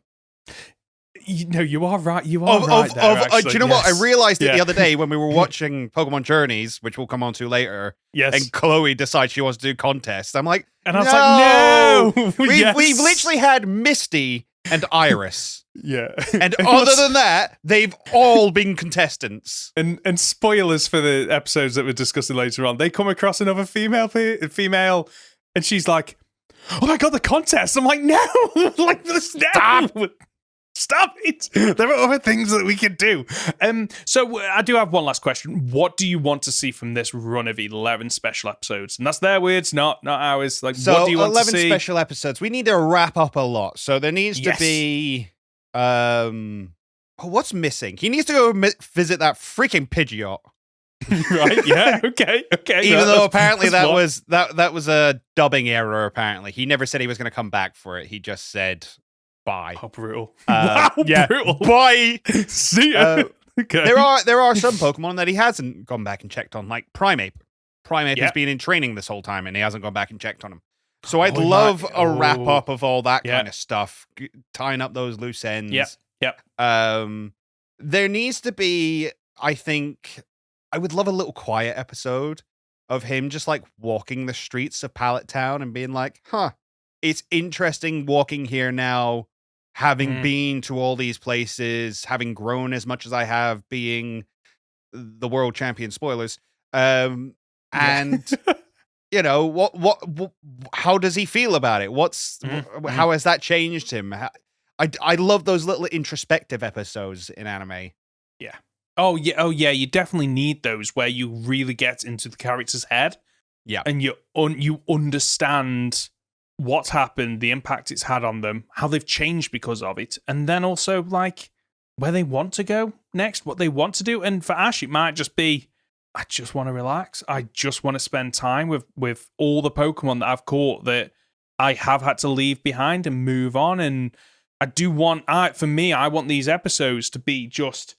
You are right. You are right there, do you know what? I realized it the other day when we were watching Pokemon Journeys, which we'll come on to later. Yes. And Chloe decides she wants to do contests. I'm like, and I was like, no. We've literally had Misty and Iris. Yeah. And other than that, they've all been contestants. And spoilers for the episodes that we're discussing later on. They come across another female, and she's like, oh my God, the contest. I'm like, no. Like, Stop it. There are other things that we could do. So I do have one last question. What do you want to see from this run of 11 special episodes? And that's their words, not ours. Like, so what do you want to see? 11 special episodes. We need to wrap up a lot. So there needs to be... what's missing? He needs to go visit that freaking Pidgeot. Right, yeah, okay. Even though apparently that was a dubbing error, apparently. He never said he was going to come back for it. He just said... Bye. Oh, brutal. Wow, brutal. Bye. See ya. Okay. There are some Pokemon that he hasn't gone back and checked on, like Primeape. Primeape has been in training this whole time, and he hasn't gone back and checked on him. So I'd love a wrap-up of all that kind of stuff, tying up those loose ends. Yep. There needs to be, I think, I would love a little quiet episode of him just, like, walking the streets of Pallet Town and being like, it's interesting walking here now, having been to all these places, having grown as much as I have, being the world champion, spoilers. And you know, how does he feel about it? How has that changed him? I love those little introspective episodes in anime. Yeah. Oh yeah, you definitely need those where you really get into the character's head. Yeah. And you understand what's happened, the impact it's had on them, how they've changed because of it, and then also like where they want to go next, what they want to do. And for Ash, it might just be, I just want to relax. I just want to spend time with all the Pokemon that I've caught that I have had to leave behind and move on. And I do want, for me, I want these episodes to be just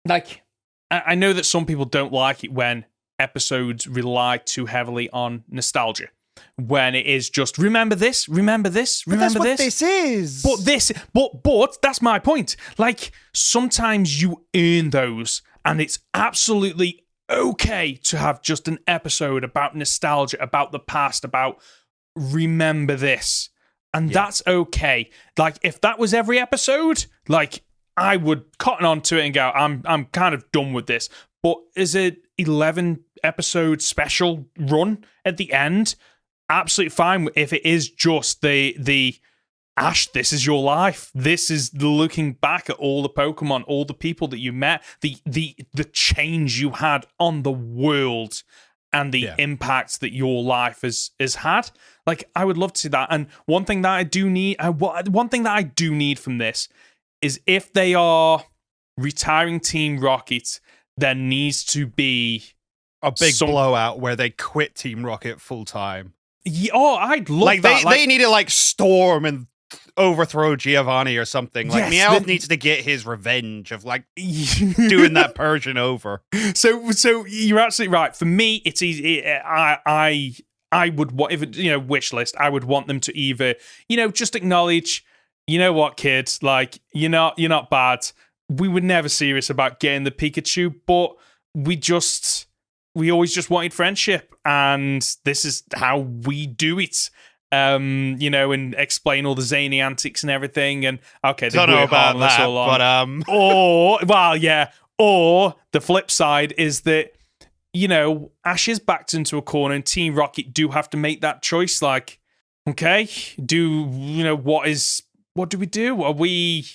like, I know that some people don't like it when episodes rely too heavily on nostalgia. When it is just remember this, remember this, remember but this. This is. But that's my point. Like sometimes you earn those, and it's absolutely okay to have just an episode about nostalgia, about the past, about remember this, and that's okay. Like if that was every episode, like I would cotton on to it and go, I'm kind of done with this. But is it 11 episode special run at the end? Absolutely fine if it is just the Ash, this is your life. This is looking back at all the Pokemon, all the people that you met, the change you had on the world, and the impact that your life has had. Like I would love to see that. And one thing that I do need from this is if they are retiring Team Rocket, there needs to be a big blowout where they quit Team Rocket full time. Yeah, I'd love like that. They need to like storm and overthrow Giovanni or something. Like Meowth needs to get his revenge of like doing that Persian over. So you're absolutely right. For me, it's easy. I would want, if it, wish list. I would want them to either just acknowledge, you know what, kid, like you're not bad. We were never serious about getting the Pikachu, but we always just wanted friendship, and this is how we do it. And explain all the zany antics and everything. And okay, don't know about that, but Or the flip side is that Ash is backed into a corner, and Team Rocket do have to make that choice. Like, okay, what do we do? Are we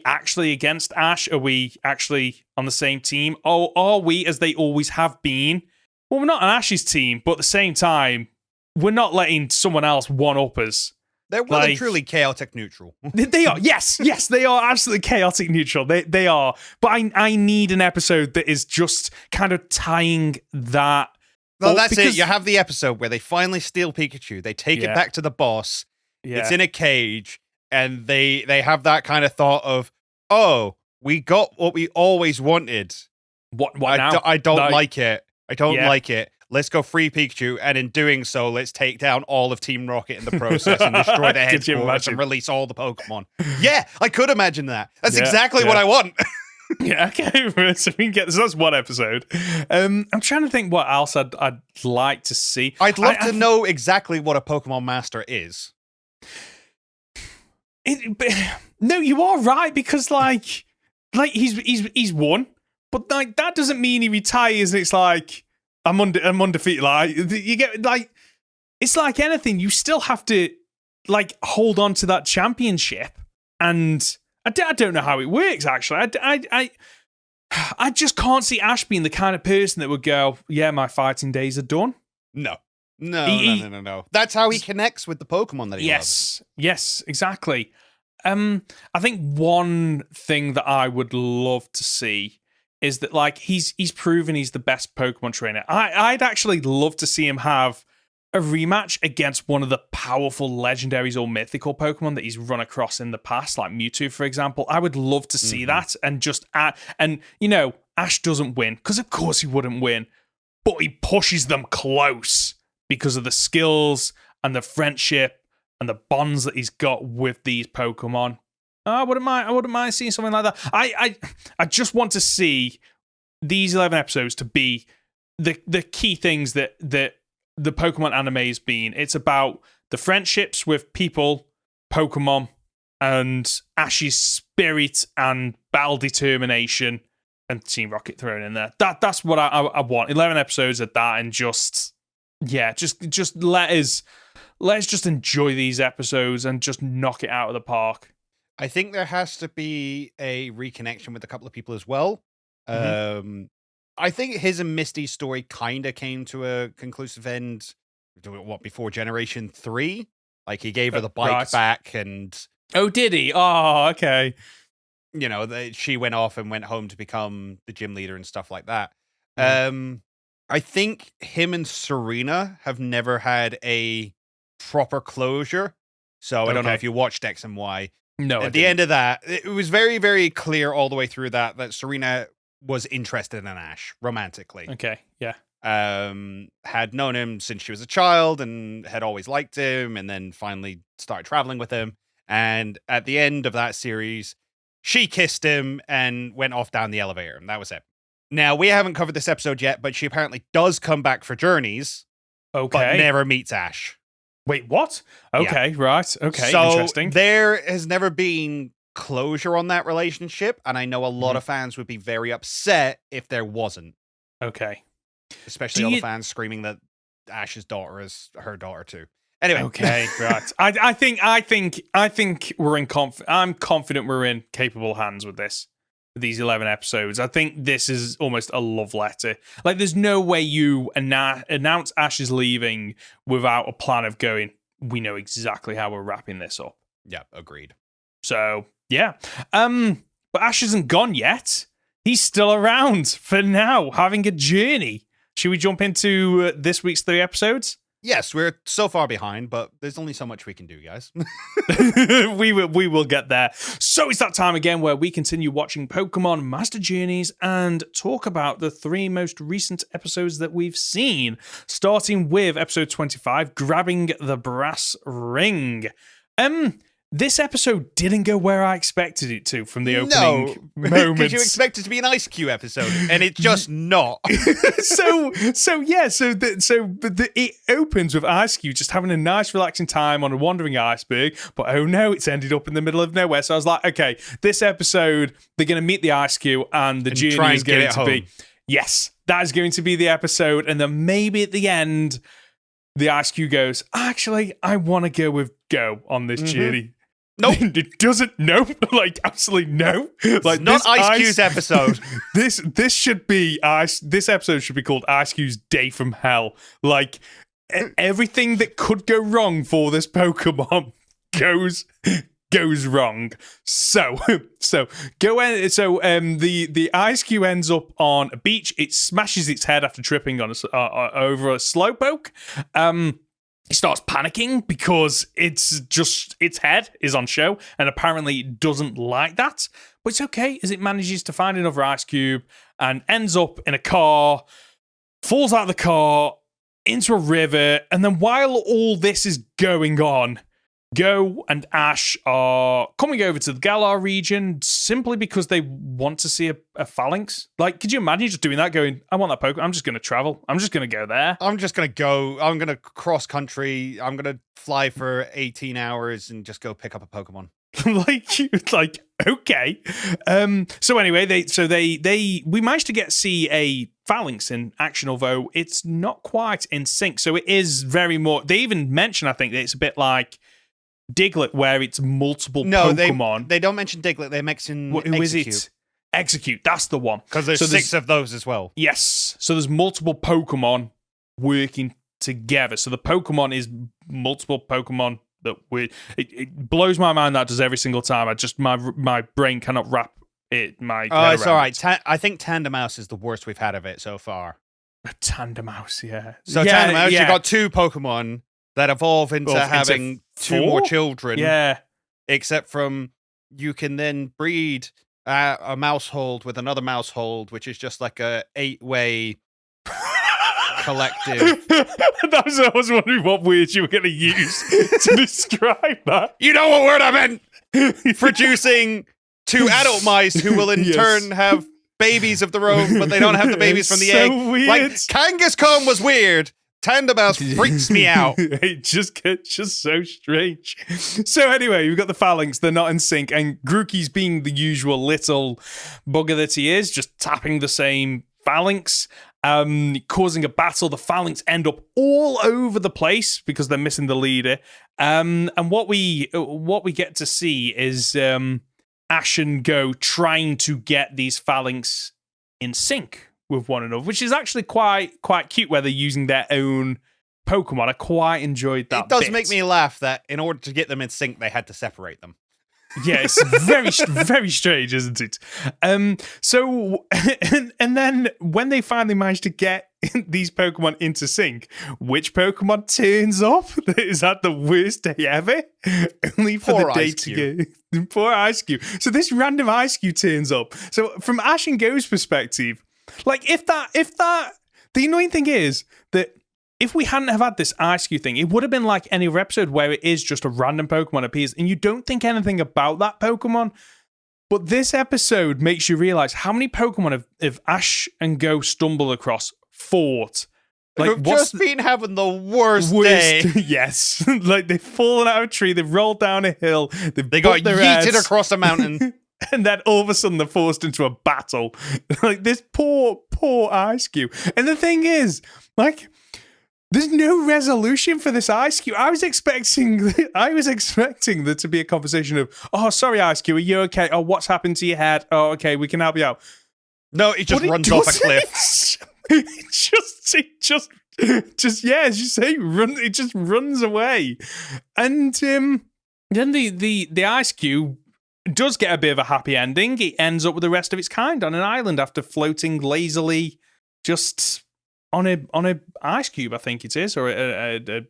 actually against Ash? Are we actually on the same team? Or are we, as they always have been? Well, we're not on Ash's team, but at the same time, we're not letting someone else one-up us. They're well and truly chaotic neutral. They are. Yes, they are absolutely chaotic neutral. They are. But I need an episode that is just kind of tying that. Well, that's it. You have the episode where they finally steal Pikachu. They take it back to the boss. Yeah. It's in a cage. And they have that kind of thought of, oh, we got what we always wanted. What now? I don't like it. I don't like it. Let's go free Pikachu, and in doing so, let's take down all of Team Rocket in the process and destroy the headquarters and release all the Pokemon. Yeah, I could imagine that. That's exactly what I want. Yeah, okay. So we can get this. That's one episode. I'm trying to think what else I'd like to see. I'd love to know exactly what a Pokemon Master is. No, you are right, because like he's won, but like that doesn't mean he retires. It's like I'm undefeated. Like you get like it's like anything. You still have to like hold on to that championship, and I don't know how it works. Actually, I just can't see Ash being the kind of person that would go, yeah, my fighting days are done. No. No. That's how he connects with the Pokemon that he loves. Yes, exactly. I think one thing that I would love to see is that like he's proven he's the best Pokemon trainer. I'd actually love to see him have a rematch against one of the powerful legendaries or mythical Pokemon that he's run across in the past, like Mewtwo, for example. I would love to see that, and just Ash doesn't win, because of course he wouldn't win, but he pushes them close because of the skills and the friendship and the bonds that he's got with these Pokemon. I wouldn't mind seeing something like that. I just want to see these 11 episodes to be the key things that the Pokemon anime has been. It's about the friendships with people, Pokemon, and Ash's spirit and battle determination, and Team Rocket thrown in there. That's what I want. 11 episodes of that, and just let us just enjoy these episodes and just knock it out of the park. I think there has to be a reconnection with a couple of people as well. I think his and Misty's story kind of came to a conclusive end. Before Generation 3? Like, he gave her the bike back, and oh, did he? Oh, okay. You know, she went off and went home to become the gym leader and stuff like that. I think him and Serena have never had a proper closure. So I don't know if you watched X and Y. No, at the end of that, it was very, very clear all the way through that Serena was interested in Ash romantically. Okay, yeah. Had known him since she was a child and had always liked him, and then finally started traveling with him. And at the end of that series, she kissed him and went off down the elevator, and that was it. Now, we haven't covered this episode yet, but she apparently does come back for Journeys, but never meets Ash. Wait, what? Okay, right. Okay, so interesting. There has never been closure on that relationship, and I know a lot of fans would be very upset if there wasn't. Okay. Especially all the fans screaming that Ash's daughter is her daughter too. Anyway, okay, right. I think we're in I'm confident we're in capable hands with this. These 11 episodes. I think this is almost a love letter. Like, there's no way you announce Ash is leaving without a plan of going, we know exactly how we're wrapping this up. Yeah, agreed. So, yeah. But Ash isn't gone yet. He's still around for now, having a journey. Should we jump into this week's 3 episodes? Yes, we're so far behind, but there's only so much we can do, guys. we will get there. So it's that time again where we continue watching Pokemon Master Journeys and talk about the 3 most recent episodes that we've seen, starting with episode 25, Grabbing the Brass Ring. This episode didn't go where I expected it to from the opening moments. Because you expect it to be an Ice Cube episode, and it's just not. It opens with Ice Cube just having a nice, relaxing time on a wandering iceberg, but oh no, it's ended up in the middle of nowhere. So I was like, okay, this episode, they're going to meet the Ice Cube, and the journey is going to be... Yes, that is going to be the episode, and then maybe at the end, the Ice Cube goes, actually, I want to go with Go on this journey. Nope. It doesn't. No. Like, absolutely no. Like, not Ice Cube's episode. This should be this episode should be called Ice Cube's Day from Hell. Like, everything that could go wrong for this Pokemon goes wrong. The Ice Cube ends up on a beach. It smashes its head after tripping on over a slowpoke. He starts panicking because its head is on show and apparently doesn't like that. But it's okay as it manages to find another Ice Cube and ends up in a car, falls out of the car into a river. And then while all this is going on, Go and Ash are coming over to the Galar region simply because they want to see a phalanx. Like, could you imagine just doing that, going, I want that Pokemon, I'm just going to travel. I'm just going to go there. I'm just going to go. I'm going to cross country. I'm going to fly for 18 hours and just go pick up a Pokemon. like, okay. So anyway, we managed to see a phalanx in action, although it's not quite in sync. So it is very more, they even mention, I think, that it's a bit like Diglett, where it's multiple Pokemon. They don't mention Diglett. They mention who is it? Execute. That's the one. Because there's 6 of those as well. Yes. So there's multiple Pokemon working together. So the Pokemon is multiple Pokemon that it blows my mind. That does every single time. My brain cannot wrap it. It's all right. I think Tandemaus is the worst we've had of it so far. A Tandemaus, yeah. So Tandemaus, you got 2 Pokemon that evolve into having 2 more children. Yeah. Except from you can then breed a mousehold with another mousehold, which is just like a 8-way collective. I was wondering what words you were going to use to describe that. You know what word I meant? Producing 2 adult mice who will in turn have babies of their own, but they don't have the babies from the egg. Weird. Like, Kangaskhan was weird. Tandemaus freaks me out. It just gets so strange. So anyway, we've got the phalanx. They're not in sync. And Grookey's being the usual little bugger that he is, just tapping the same phalanx, causing a battle. The phalanx end up all over the place because they're missing the leader. And what we get to see is Ash and Go trying to get these phalanx in sync with one another, which is actually quite cute where they're using their own Pokemon. I quite enjoyed that. It does make me laugh that in order to get them in sync, they had to separate them. Yeah, it's very, very strange, isn't it? So, and then when they finally manage to get these Pokemon into sync, which Pokemon turns up? Is that the worst day ever? Only for Poor the day to go. Poor Ice Cube. So this random Ice Cube turns up. So from Ash and Go's perspective, like if that, the annoying thing is that if we hadn't have had this Ice Cube thing, it would have been like any other episode where it is just a random Pokemon appears and you don't think anything about that Pokemon. But this episode makes you realize how many Pokemon have Ash and Go stumbled across, fought. Like, they've just been having the worst day. Yes. Like, they've fallen out of a tree, they've rolled down a hill, they got yeeted across a mountain. And then all of a sudden they're forced into a battle. Like, this poor Ice Cube. And the thing is, like, there's no resolution for this Ice Cube. I was expecting there to be a conversation of, oh, sorry, Ice Cube, are you okay? Oh, what's happened to your head? Oh, okay, we can help you out. No, it just runs off a cliff. It just, as you say, it just runs away. And then the Ice Cube does get a bit of a happy ending. It ends up with the rest of its kind on an island after floating lazily just on a ice cube, I think it is, or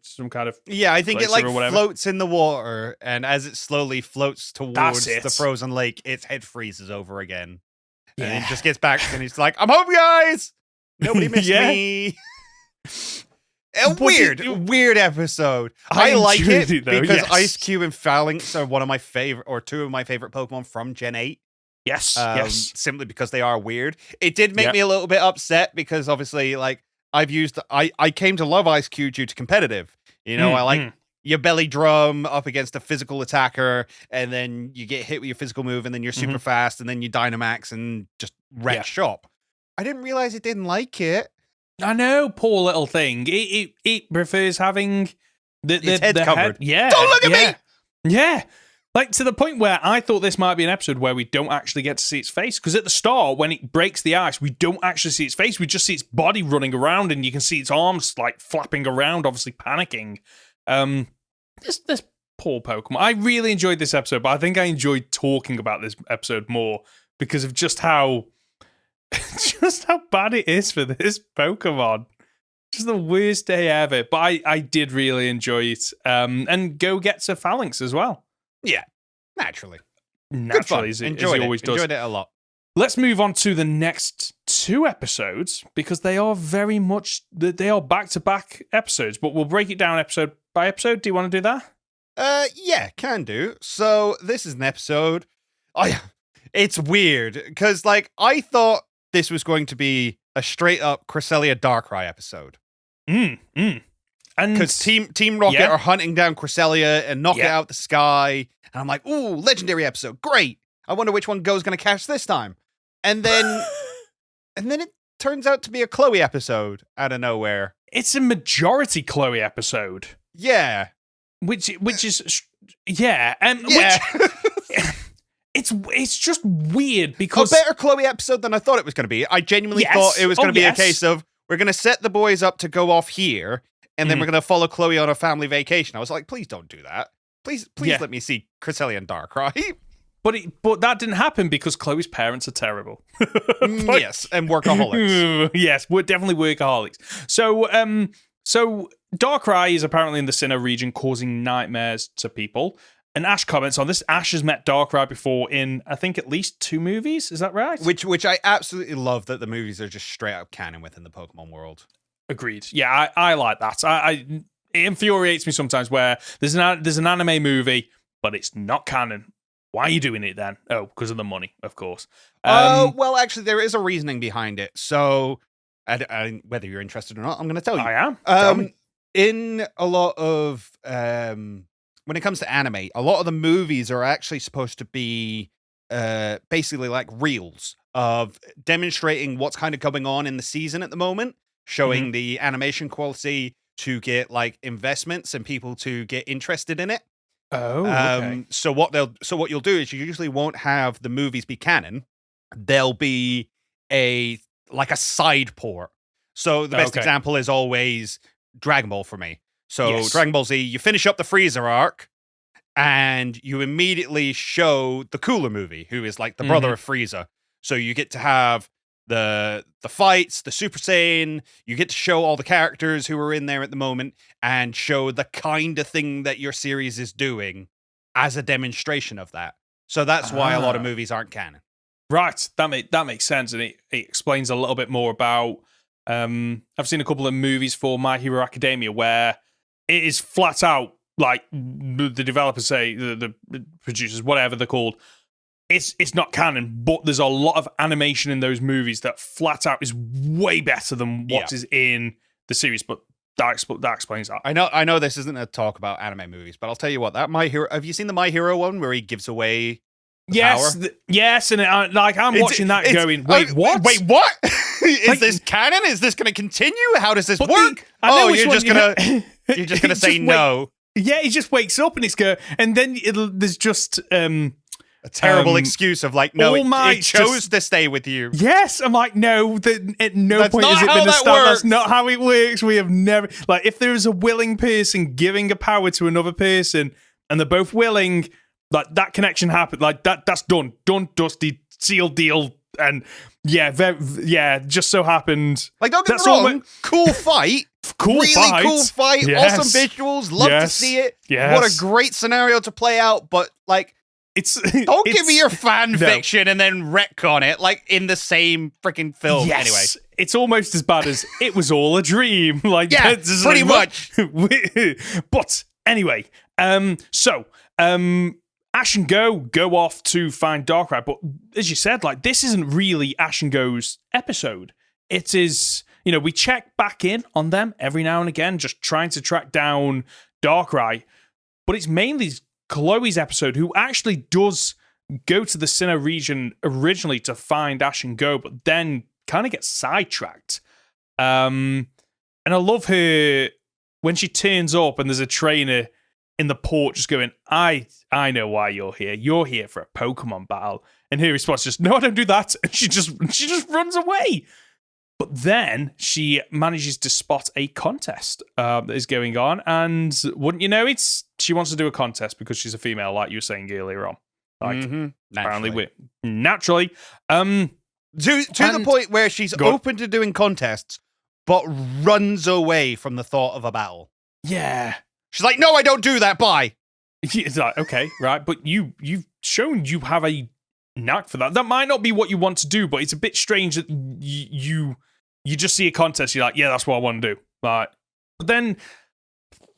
some kind of I think it like floats in the water, and as it slowly floats towards the frozen lake, its head freezes over again, and it just gets back, and it's like, "I'm home, guys. Nobody missed me." A weird episode. I like it because Ice Cube and Phalanx are one of my favorite, or two of my favorite Pokemon from Gen 8. Yes, simply because they are weird. It did make me a little bit upset because obviously, like, I came to love Ice Cube due to competitive. You know, I like your belly drum up against a physical attacker, and then you get hit with your physical move, and then you're super fast, and then you Dynamax and just wreck shop. I didn't realize it didn't like it. I know, poor little thing. It prefers having its head covered. Yeah, don't look at me. Yeah. Like, to the point where I thought this might be an episode where we don't actually get to see its face. Because at the start, when it breaks the ice, we don't actually see its face. We just see its body running around, and you can see its arms, like, flapping around, obviously panicking. This poor Pokemon. I really enjoyed this episode, but I think I enjoyed talking about this episode more because of just how bad it is for this Pokemon. Just the worst day ever. But I did really enjoy it. And Go gets a Phalanx as well. Yeah, naturally. Naturally, as he always does. Enjoyed it a lot. Let's move on to the next two episodes because they are back-to-back episodes, but we'll break it down episode by episode. Do you want to do that? Yeah, can do. So this is an episode. It's weird because, like, I thought this was going to be a straight-up Cresselia Darkrai episode. Because Team Rocket are hunting down Cresselia and knock it out the sky. And I'm like, ooh, legendary episode. Great. I wonder which one Go's going to catch this time. And then it turns out to be a Chloe episode out of nowhere. It's a majority Chloe episode. Yeah. Which is it's just weird because a better Chloe episode than I thought it was going to be. I genuinely thought it was going to be a case of we're going to set the boys up to go off here, and then we're going to follow Chloe on a family vacation. I was like, please don't do that. Please let me see Cresselia and Darkrai. But that didn't happen because Chloe's parents are terrible. Yes, and workaholics. Yes, we're definitely workaholics. So Darkrai is apparently in the Sinnoh region causing nightmares to people. And Ash comments on this. Ash has met Darkrai before in, I think, at least 2 movies. Is that right? Which I absolutely love that the movies are just straight up canon within the Pokemon world. Agreed. Yeah, I like that. It infuriates me sometimes where there's an anime movie, but it's not canon. Why are you doing it then? Oh, because of the money, of course. Well, actually, there is a reasoning behind it. So, whether you're interested or not, I'm going to tell you. I am. In a lot of when it comes to anime, a lot of the movies are actually supposed to be basically like reels of demonstrating what's kind of going on in the season at the moment, showing the animation quality to get like investments and people to get interested in it. Oh, okay. So what you'll do is you usually won't have the movies be canon. They'll be a side port. So the best example is always Dragon Ball for me. So Dragon Ball Z, you finish up the Freezer arc, and you immediately show the Cooler movie, who is like the brother of Frieza. So you get to have the fights, the Super Saiyan, you get to show all the characters who are in there at the moment, and show the kind of thing that your series is doing as a demonstration of that. So that's why a lot of movies aren't canon. Right, that makes sense, and it explains a little bit more about. I've seen a couple of movies for My Hero Academia where it is flat out like the developers say, the producers, whatever they're called. It's not canon, but there's a lot of animation in those movies that flat out is way better than what is in the series. But that explains that. I know this isn't a talk about anime movies, but I'll tell you what. That My Hero. Have you seen the My Hero one where he gives away? Yes, and I'm watching that going, wait, what? Wait, what? Is this canon? Is this going to continue? How does this work? You're just gonna say no. Yeah, he just wakes up and it's and then there's just a terrible excuse of like, no, it chose to stay with you. Yes, I'm like, no, at no point has it been established. That's not how it works. We have never, like, if there is a willing person giving a power to another person and they're both willing, like, that connection happened. Like, that's done. Done, dusty, sealed deal. And just so happened. Like, don't get me wrong, cool fight. Cool fight. Yes. Awesome visuals. Love to see it. Yes. What a great scenario to play out. But, like, don't give me your fan fiction and then retcon it, like, in the same freaking film. Yes. Anyway. It's almost as bad as it was all a dream. Like, yeah, pretty much. But anyway, Ash and go off to find Darkrai. But as you said, like, this isn't really Ash and Go's episode. It is, we check back in on them every now and again, just trying to track down Darkrai. But it's mainly Chloe's episode, who actually does go to the Sinnoh region originally to find Ash and Go, but then kind of gets sidetracked. And I love her when she turns up and there's a trainer in the port just going, I know why you're here. You're here for a Pokemon battle. And her response is just, no, I don't do that. And she just runs away. But then she manages to spot a contest that is going on. And wouldn't you know, she wants to do a contest because she's a female, like you were saying earlier on. Like, apparently, naturally. To the point where she's open to doing contests, but runs away from the thought of a battle. Yeah. She's like, no, I don't do that. Bye. It's like, okay, right. But you've shown you have a knack for that. That might not be what you want to do, but it's a bit strange that you just see a contest. You're like, yeah, that's what I want to do. Like, but then,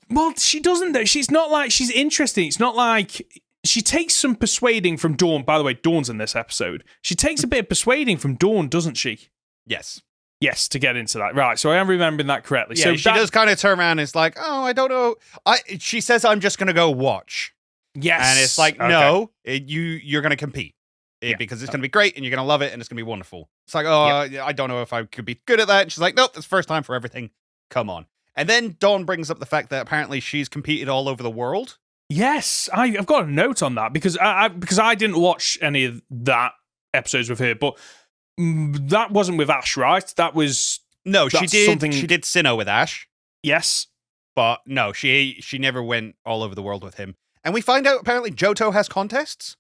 well, she doesn't though. She's not like she's interesting. It's not like she takes some persuading from Dawn. By the way, Dawn's in this episode. She takes a bit of persuading from Dawn, doesn't she? Yes, to get into that. Right, so I am remembering that correctly. Yeah, so she does kind of turn around and it's like, oh, I don't know. She says, I'm just going to go watch. Yes. And it's like, no, you're going to compete. Because it's going to be great and you're going to love it and it's going to be wonderful. It's like, I don't know if I could be good at that. And she's like, nope, that's first time for everything. Come on. And then Dawn brings up the fact that apparently she's competed all over the world. Yes, I've got a note on that because I didn't watch any of that episodes with her, but that wasn't with Ash, right? That was she did something. She did Sinnoh with Ash. Yes, but no, she never went all over the world with him. And we find out apparently Johto has contests.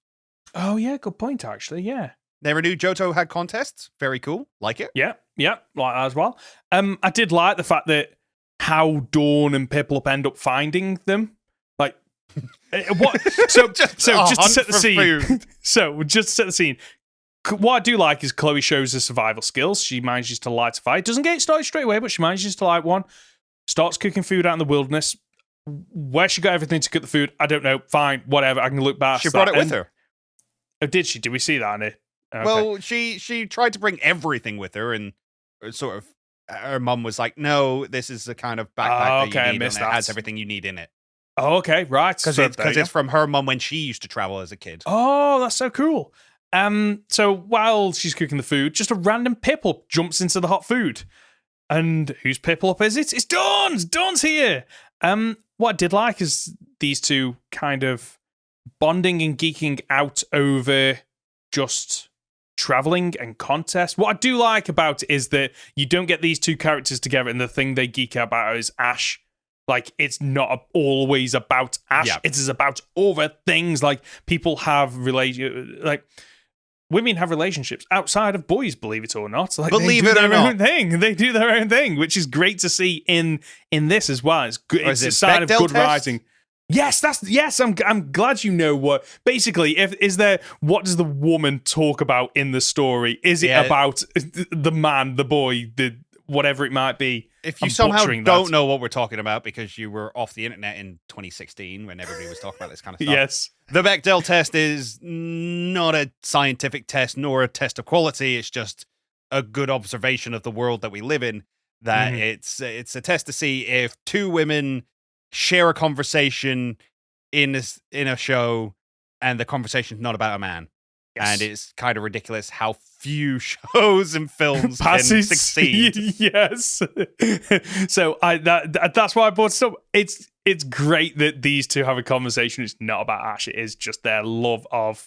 Oh yeah, good point. Actually, yeah, never knew Johto had contests. Very cool, like it. Yeah, like that as well. I did like the fact that how Dawn and Piplup end up finding them. Like, what? So just to set the scene. Just to set the scene. What I do like is Chloe shows her survival skills. She manages to light a fire. Doesn't get started straight away, but she manages to light one. Starts cooking food out in the wilderness. Where she got everything to cook the food, I don't know. Fine, whatever. I can look past. She brought it with her. Oh, did she? Did we see that in it? Okay. Well, she tried to bring everything with her, and sort of her mum was like, "No, this is the kind of backpack that you need, and it has everything you need in it." Oh, okay, right. Because it's from her mum when she used to travel as a kid. Oh, that's so cool. So while she's cooking the food, just a random Piplup jumps into the hot food. And whose Piplup is it? It's Dawn's! Dawn's here! What I did like is these two kind of bonding and geeking out over just traveling and contests. What I do like about it is that you don't get these two characters together and the thing they geek out about is Ash. Like, it's not always about Ash. Yeah. It is about other things. Like, people have women have relationships outside of boys, believe it or not. Like, believe it or not. They do their own thing, which is great to see in this as well. It's good. It's a sign of good writing. Yes, I'm glad you know what. Basically, what does the woman talk about in the story? Is it about the man, the boy, the whatever it might be? If you somehow don't know what we're talking about because you were off the internet in 2016 when everybody was talking about this kind of stuff. Yes. The Bechdel test is not a scientific test nor a test of quality. It's just a good observation of the world that we live in. That it's a test to see if two women share a conversation in a show and the conversation's not about a man. Yes. And it's kind of ridiculous how few shows and films can succeed. Yes. So that's why I brought it up. It's great that these two have a conversation. It's not about Ash. It is just their love of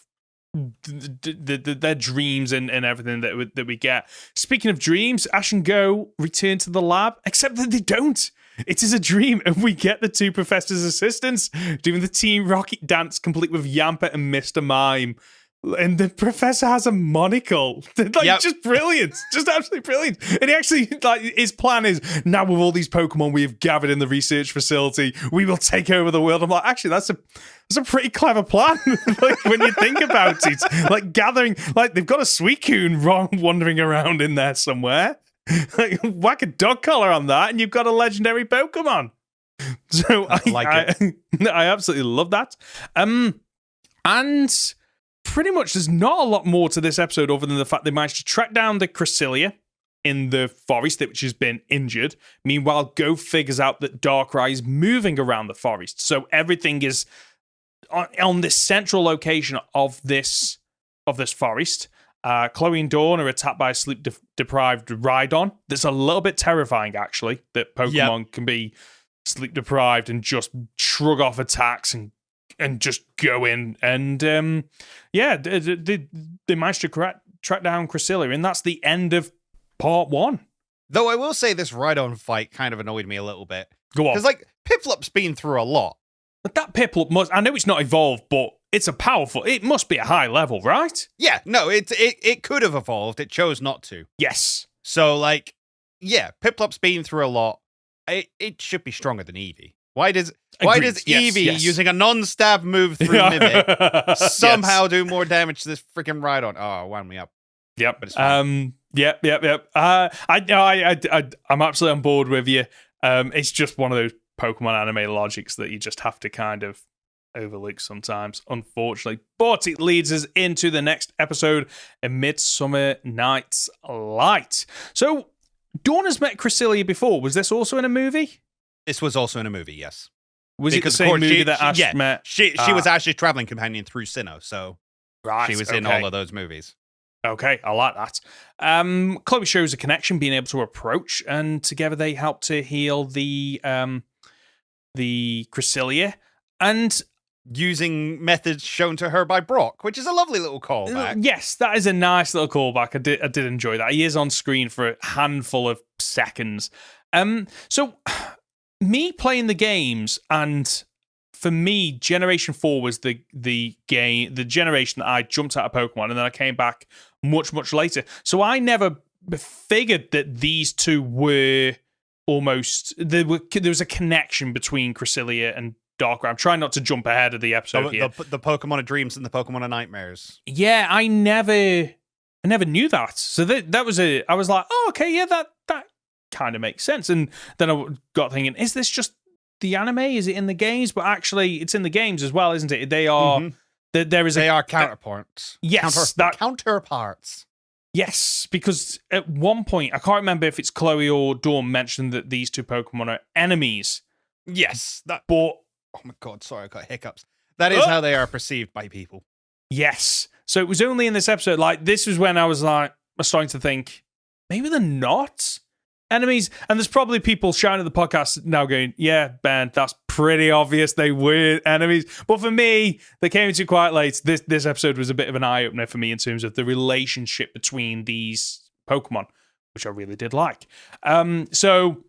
their dreams and everything that we get. Speaking of dreams, Ash and Go return to the lab, except that they don't. It is a dream, and we get the two professor's assistants doing the Team Rocket dance, complete with Yamper and Mr. Mime. And the professor has a monocle. Just brilliant. Just absolutely brilliant. And he actually, his plan is, now with all these Pokemon we have gathered in the research facility, we will take over the world. I'm like, actually, that's a pretty clever plan. When you think about it. Gathering, they've got a Suicune wandering around in there somewhere. Whack a dog collar on that, and you've got a legendary Pokemon. So I absolutely love that. And pretty much there's not a lot more to this episode other than the fact they managed to track down the Cresselia in the forest, which has been injured. Meanwhile, Go figures out that Darkrai is moving around the forest. So everything is on this central location of this forest. Chloe and Dawn are attacked by a sleep-deprived Rhydon. That's a little bit terrifying, actually, that Pokemon can be sleep-deprived and just shrug off attacks and just go in. And, they managed to track down Cresselia, and that's the end of part 1. Though I will say this Rhydon fight kind of annoyed me a little bit. Go on. Because, Piplup's been through a lot. But that Piplup I know it's not evolved, but it's it must be a high level, right? Yeah, no, it could have evolved. It chose not to. Yes. So, Piplup's been through a lot. It should be stronger than Eevee. Why does Eevee, using a non-stab move through Mimic, somehow do more damage to this freaking Rhydon? Oh, wound me up. Yep. But it's fine. Yep. I'm absolutely on board with you. It's just one of those Pokemon anime logics that you just have to kind of overlook sometimes, unfortunately. But it leads us into the next episode, A Midsummer Night's Light. So, Dawn has met Cresselia before. Was this also in a movie? This was also in a movie, yes. Was it the same movie that Ash met? She was Ash's traveling companion through Sinnoh, so she was in all of those movies. Okay, I like that. Chloe shows a connection, being able to approach, and together they help to heal the Cresselia, and using methods shown to her by Brock, which is a lovely little callback. Yes, that is a nice little callback. I did enjoy that. He is on screen for a handful of seconds. So me playing the games, and for me, Generation 4 was the generation that I jumped out of Pokemon, and then I came back much, much later. So I never figured that these two were almost... There was a connection between Cresselia and Darkrai. I'm trying not to jump ahead of the episode here. The Pokemon of Dreams and the Pokemon of Nightmares. Yeah, I never knew that. So that was I was like, oh, okay, yeah, that kind of makes sense. And then I got thinking, is this just the anime? Is it in the games? But actually, it's in the games as well, isn't it? They are. Mm-hmm. They are counterparts. Yes, counterparts. Yes, because at one point, I can't remember if it's Chloe or Dawn mentioned that these two Pokemon are enemies. Yes, but oh my god, sorry, I got hiccups. That is how they are perceived by people. Yes. So it was only in this episode, this was when I was starting to think, maybe they're not enemies. And there's probably people shouting at the podcast now going, yeah, Ben, that's pretty obvious. They were enemies. But for me, they came into quite late. This episode was a bit of an eye-opener for me in terms of the relationship between these Pokemon, which I really did like. So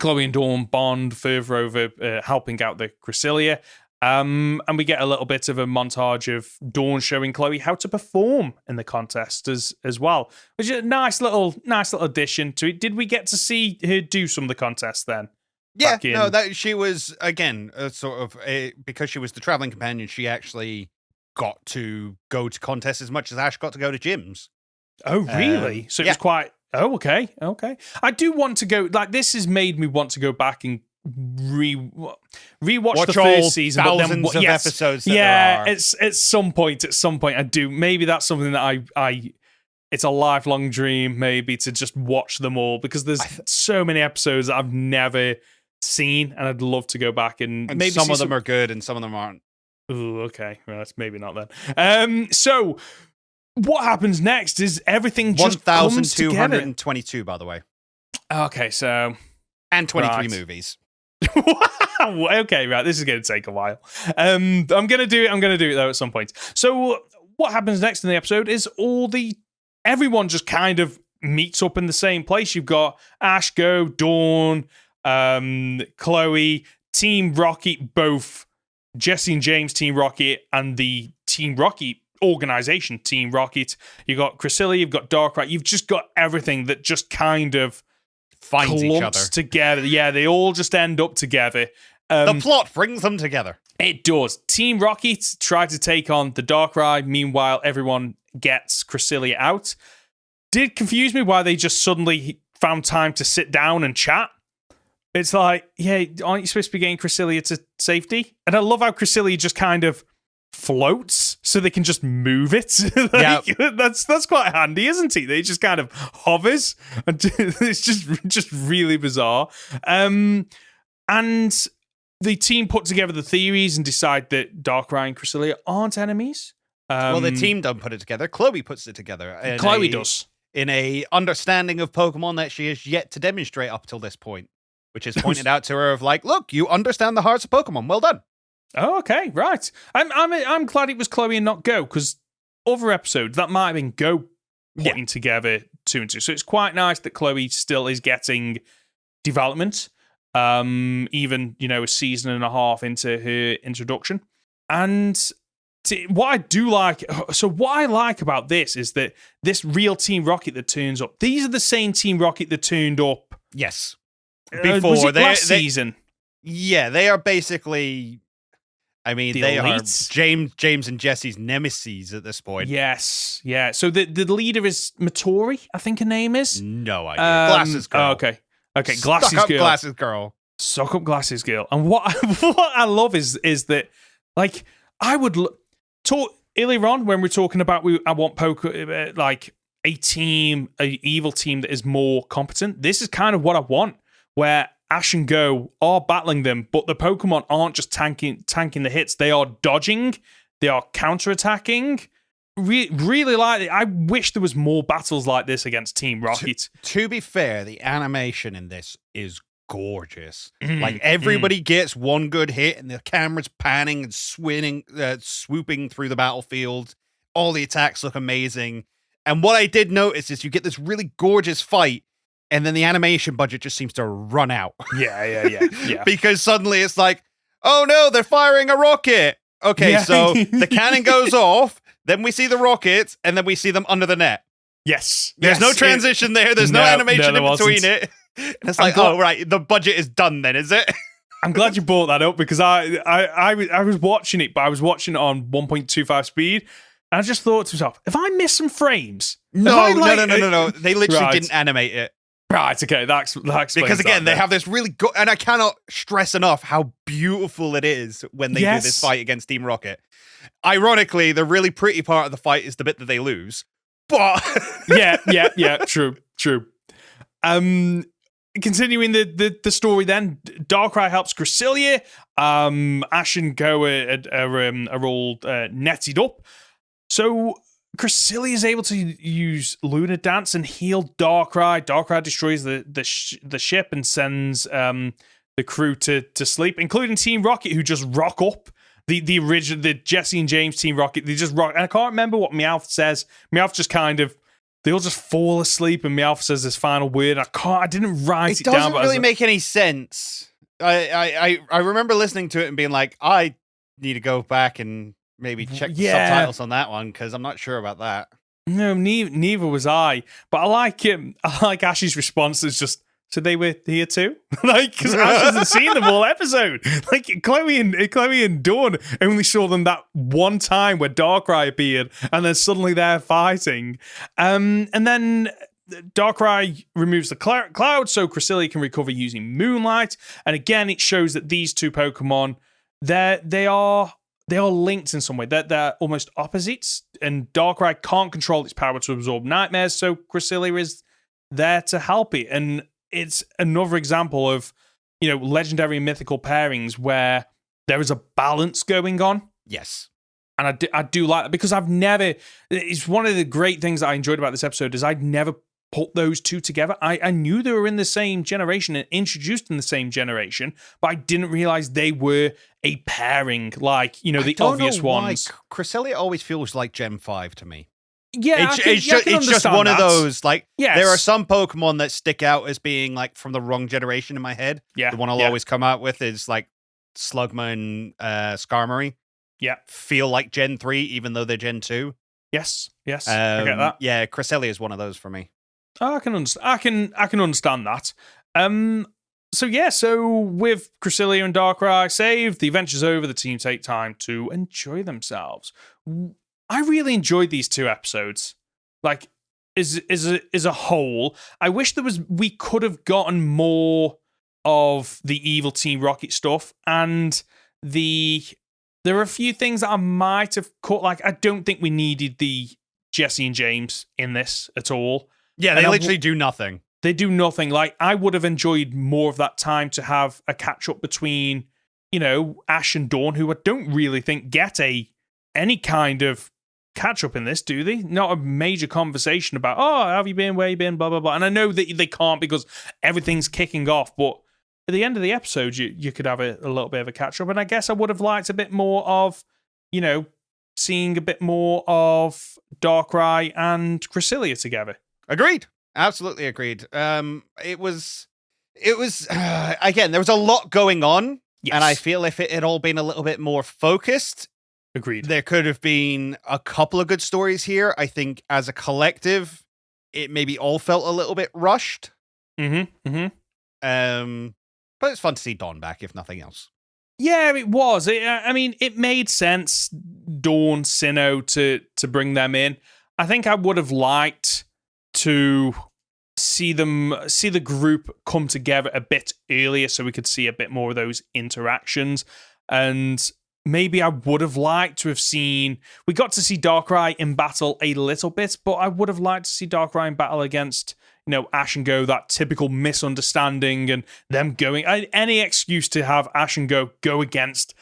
Chloe and Dawn bond further over helping out the Cresselia. And we get a little bit of a montage of Dawn showing Chloe how to perform in the contest as well, which is a nice little addition to it. Did we get to see her do some of the contests then? Yeah, no, that she was, again, because she was the traveling companion, she actually got to go to contests as much as Ash got to go to gyms. Oh, really? So it was quite... Oh, okay. I do want to go... Like, this has made me want to go back and rewatch the first season, thousands of episodes. There are. It's at some point I do. Maybe that's something that I it's a lifelong dream, maybe, to just watch them all, because there's so many episodes that I've never seen, and I'd love to go back and maybe some of them are good and some of them aren't. Ooh, okay, well, that's maybe not then. So what happens next is everything just comes together. 1,222, by the way. Okay, so and 23 movies. Wow. Okay, right. This is going to take a while. I'm going to do it though at some point. So what happens next in the episode is everyone just kind of meets up in the same place. You've got Ash, Go, Dawn, Chloe, Team Rocket, both Jesse and James, Team Rocket, and the Team Rocket organization, Team Rocket. You've got Cresselia, you've got Darkrai. You've just got everything that just kind of finds each other together. Yeah, they all just end up together. The plot brings them together. It does. Team Rocket tried to take on the Darkrai. Meanwhile, everyone gets Cresselia out. Did confuse me why they just suddenly found time to sit down and chat. It's like, yeah, aren't you supposed to be getting Cresselia to safety? And I love how Cresselia just kind of floats so they can just move it. That's quite handy, isn't it? They just kind of hovers, and it's just really bizarre. And the team put together the theories and decide that Darkrai and Cresselia aren't enemies. Well, the team don't put it together. Chloe puts it together. Chloe does. In a understanding of Pokemon that she has yet to demonstrate up till this point, which is pointed out to her of like, look, you understand the hearts of Pokemon. Well done. Oh, okay, right. I'm glad it was Chloe and not Go, because other episodes that might have been Go putting together 2 and 2. So it's quite nice that Chloe still is getting development, even a season and a half into her introduction. And what I like about this is that this real Team Rocket that turns up, these are the same Team Rocket that turned up. Yes, before was it last season. Yeah, they are basically. I mean, they elites? Are James and Jesse's nemesis at this point. Yes, yeah. So the leader is Matori, I think her name is. No idea. Glasses girl. Oh, okay, Glasses Stuck up girl. Glasses girl. Suck up Glasses girl. And what I love is that, like, I would talk earlier on when we're talking about I want like a evil team that is more competent. This is kind of what I want, where Ash and Go are battling them, but the Pokemon aren't just tanking the hits. They are dodging. They are counterattacking. Really like it. I wish there was more battles like this against Team Rocket. To be fair, the animation in this is gorgeous. Like, everybody gets one good hit, and the camera's panning and swooping through the battlefield. All the attacks look amazing. And what I did notice is you get this really gorgeous fight, and then the animation budget just seems to run out. Yeah. Because suddenly it's like, oh no, they're firing a rocket. Okay, so the cannon goes off, then we see the rockets, and then we see them under the net. Yes. There's no transition there. There's no animation in between it. And it's like, oh, right, the budget is done then, is it? I'm glad you brought that up, because I was watching it, but I was watching it on 1.25 speed, and I just thought to myself, if I miss some frames... No. They literally didn't animate it. Right, okay, that explains because again, they have this really good, and I cannot stress enough how beautiful it is when they do this fight against Team Rocket. Ironically, the really pretty part of the fight is the bit that they lose. But yeah, true. Continuing the story, then Darkrai helps Cresselia. Ash and Go are all netted up. So Cresselia is able to use Lunar Dance and heal Darkrai. Darkrai destroys the ship and sends the crew to sleep, including Team Rocket, who just rock up. The original, the Jesse and James Team Rocket, they just rock. And I can't remember what Meowth says. Meowth just kind of, they all just fall asleep, and Meowth says this final word. I didn't write it down. It doesn't really make any sense. I remember listening to it and being like, I need to go back and maybe check the subtitles on that one, because I'm not sure about that. No, neither was I. But I like Ash's response. Is just, so they were here too, like, because Ash hasn't seen them all episode. Like Chloe and Dawn only saw them that one time where Darkrai appeared, and then suddenly they're fighting. And then Darkrai removes the cloud, so Cresselia can recover using Moonlight. And again, it shows that these two Pokemon, they are linked in some way. They're almost opposites, and Darkrai can't control its power to absorb nightmares, so Cresselia is there to help it. And it's another example of, legendary and mythical pairings where there is a balance going on. Yes. And I do like that, because it's one of the great things that I enjoyed about this episode is I'd never put those two together. I knew they were in the same generation and introduced in the same generation, but I didn't realize they were a pairing, like, the obvious ones. Cresselia always feels like Gen 5 to me. Yeah, it's just one of those, like, there are some Pokemon that stick out as being, like, from the wrong generation in my head. Yeah. The one I'll always come out with is, like, Slugma and Skarmory. Yeah. Feel like Gen 3, even though they're Gen 2. Yes, I get that. Yeah, Cresselia is one of those for me. Oh, I can understand that. So with Cresselia and Darkrai saved, the adventure's over, the team take time to enjoy themselves. I really enjoyed these two episodes. Like, as a whole, I wish we could have gotten more of the evil Team Rocket stuff, and there are a few things that I might have caught. Like, I don't think we needed the Jesse and James in this at all. Yeah, they literally do nothing. They do nothing. Like, I would have enjoyed more of that time to have a catch up between, Ash and Dawn, who I don't really think get any kind of catch up in this, do they? Not a major conversation about, oh, how have you been, where you been, blah blah blah. And I know that they can't because everything's kicking off, but at the end of the episode you could have a little bit of a catch up. And I guess I would have liked a bit more of, seeing a bit more of Darkrai and Cresselia together. Agreed. Absolutely agreed. It was again, there was a lot going on. Yes. And I feel if it had all been a little bit more focused, agreed, there could have been a couple of good stories here. I think as a collective, it maybe all felt a little bit rushed. Mm-hmm. But it's fun to see Dawn back, if nothing else. Yeah, it was. It made sense, Dawn, Sinnoh, to bring them in. I think I would have liked to see the group come together a bit earlier so we could see a bit more of those interactions. And maybe I would have liked to have seen... We got to see Darkrai in battle a little bit, but I would have liked to see Darkrai in battle against, Ash and Go, that typical misunderstanding and them going... Any excuse to have Ash and Go against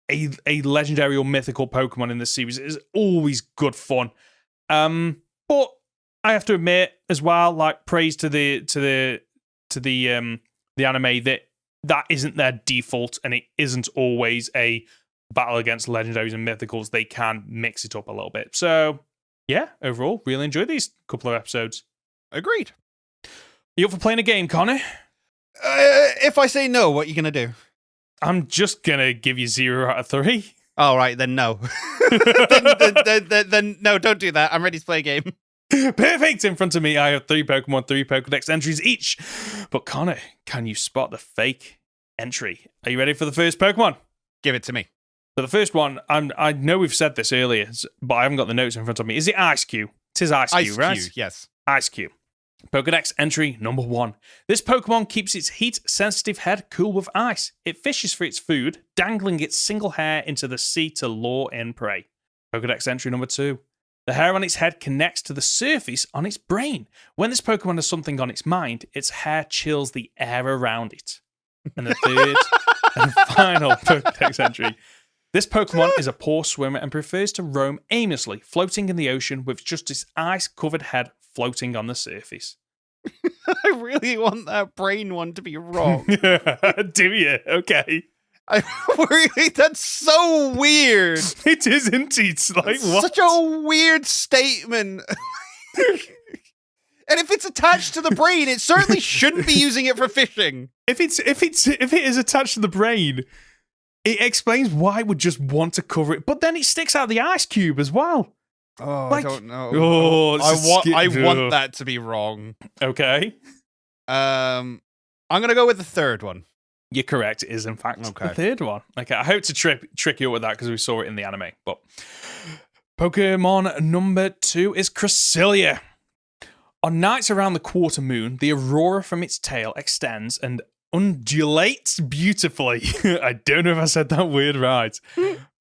a legendary or mythical Pokemon in this series is always good fun. But I have to admit as well, like, praise to the anime that isn't their default, and it isn't always a battle against legendaries and mythicals. They can mix it up a little bit. So yeah, overall, really enjoyed these couple of episodes. Agreed. You up for playing a game, Conor? If I say no, what are you gonna do? I'm just gonna give you 0 out of 3. All right, then no. then no, don't do that. I'm ready to play a game. Perfect. In front of me, I have 3 Pokemon, 3 Pokedex entries each. But Conor, can you spot the fake entry? Are you ready for the first Pokemon? Give it to me. So the first one, I know we've said this earlier, but I haven't got the notes in front of me. Is it Ice-Q? It is Ice-Q, right? Ice-Q, yes. Ice-Q. Pokedex entry number 1. This Pokemon keeps its heat-sensitive head cool with ice. It fishes for its food, dangling its single hair into the sea to lure in prey. Pokedex entry number 2. The hair on its head connects to the surface on its brain. When this Pokemon has something on its mind, its hair chills the air around it. And the third and final Pokedex entry. This Pokemon is a poor swimmer and prefers to roam aimlessly, floating in the ocean with just its ice-covered head floating on the surface. I really want that brain one to be wrong. Do you? Okay. That's so weird. It is indeed. It's like, what? Such a weird statement. And if it's attached to the brain, it certainly shouldn't be using it for fishing. If it is attached to the brain, it explains why it would just want to cover it, but then it sticks out the ice cube as well. Oh, I don't know. Oh, I want that to be wrong. Okay. I'm gonna go with the third one. You're correct. It is in fact the third one. Okay, I hope to trick you up with that because we saw it in the anime. But Pokemon number 2 is Cresselia. On nights around the quarter moon, the aurora from its tail extends and undulates beautifully. I don't know if I said that word right.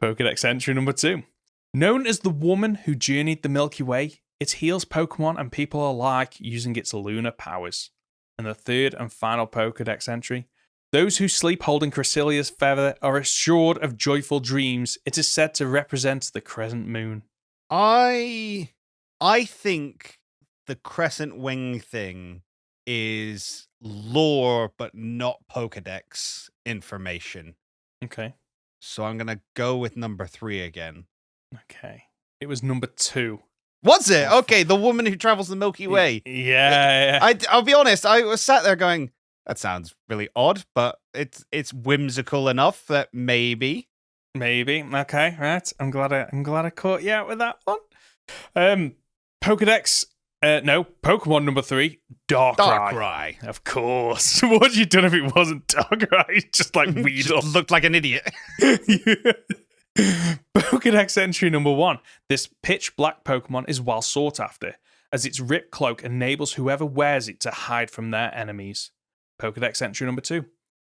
Pokedex entry number 2. Known as the woman who journeyed the Milky Way, it heals Pokemon and people alike using its lunar powers. And the third and final Pokedex entry. Those who sleep holding Cresselia's feather are assured of joyful dreams. It is said to represent the crescent moon. I think the crescent wing thing is lore, but not Pokedex information. Okay. So I'm going to go with number 3 again. Okay. It was number 2. Was it? Okay, the woman who travels the Milky Way. Yeah. I'll be honest, I was sat there going, that sounds really odd, but it's whimsical enough that maybe. Okay, right. I'm glad I caught you out with that one. Pokedex. No, Pokemon number 3, Darkrai. Of course. What had you done if it wasn't Darkrai? Just like Weedle. Just looked like an idiot. Pokedex entry number 1. This pitch black Pokemon is well sought after, as its ripped cloak enables whoever wears it to hide from their enemies. Pokedex entry number 2.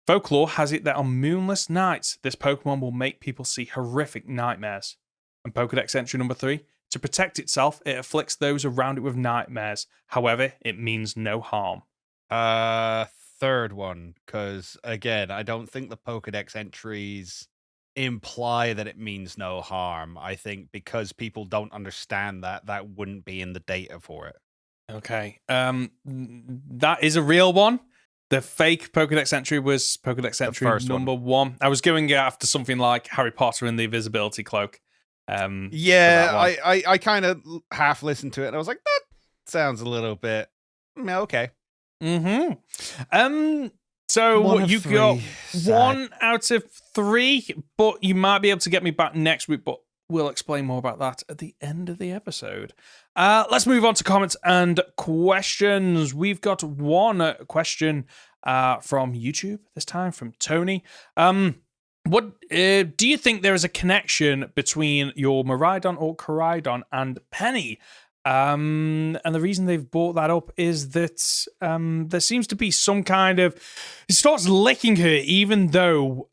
Folklore has it that on moonless nights, this Pokemon will make people see horrific nightmares. And Pokedex entry number 3. To protect itself, it afflicts those around it with nightmares. However, it means no harm. Third one, because again, I don't think the Pokedex entries imply that it means no harm. I think because people don't understand that wouldn't be in the data for it. Okay. That is a real one. The fake Pokedex entry was Pokedex entry number 1. I was going after something like Harry Potter and the Invisibility Cloak. I kind of half listened to it and I was like, that sounds a little bit okay. So you got 1 out of 3, but you might be able to get me back next week, but we'll explain more about that at the end of the episode. Let's move on to comments and questions. We've got one question from YouTube, this time from Tony. What do you think there is a connection between your Miraidon or Koraidon and Penny? And the reason they've brought that up is that there seems to be some kind of... He starts licking her, even though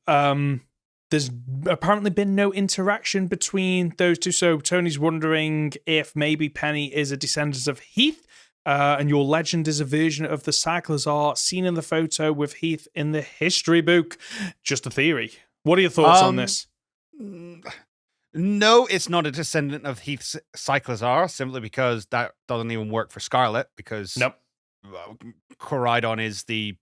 there's apparently been no interaction between those two. So Tony's wondering if maybe Penny is a descendant of Heath, and your legend is a version of the Cyclizar seen in the photo with Heath in the history book. Just a theory. What are your thoughts on this? No, it's not a descendant of Heath's Cyclizar, simply because that doesn't even work for Scarlet, because Koraidon is the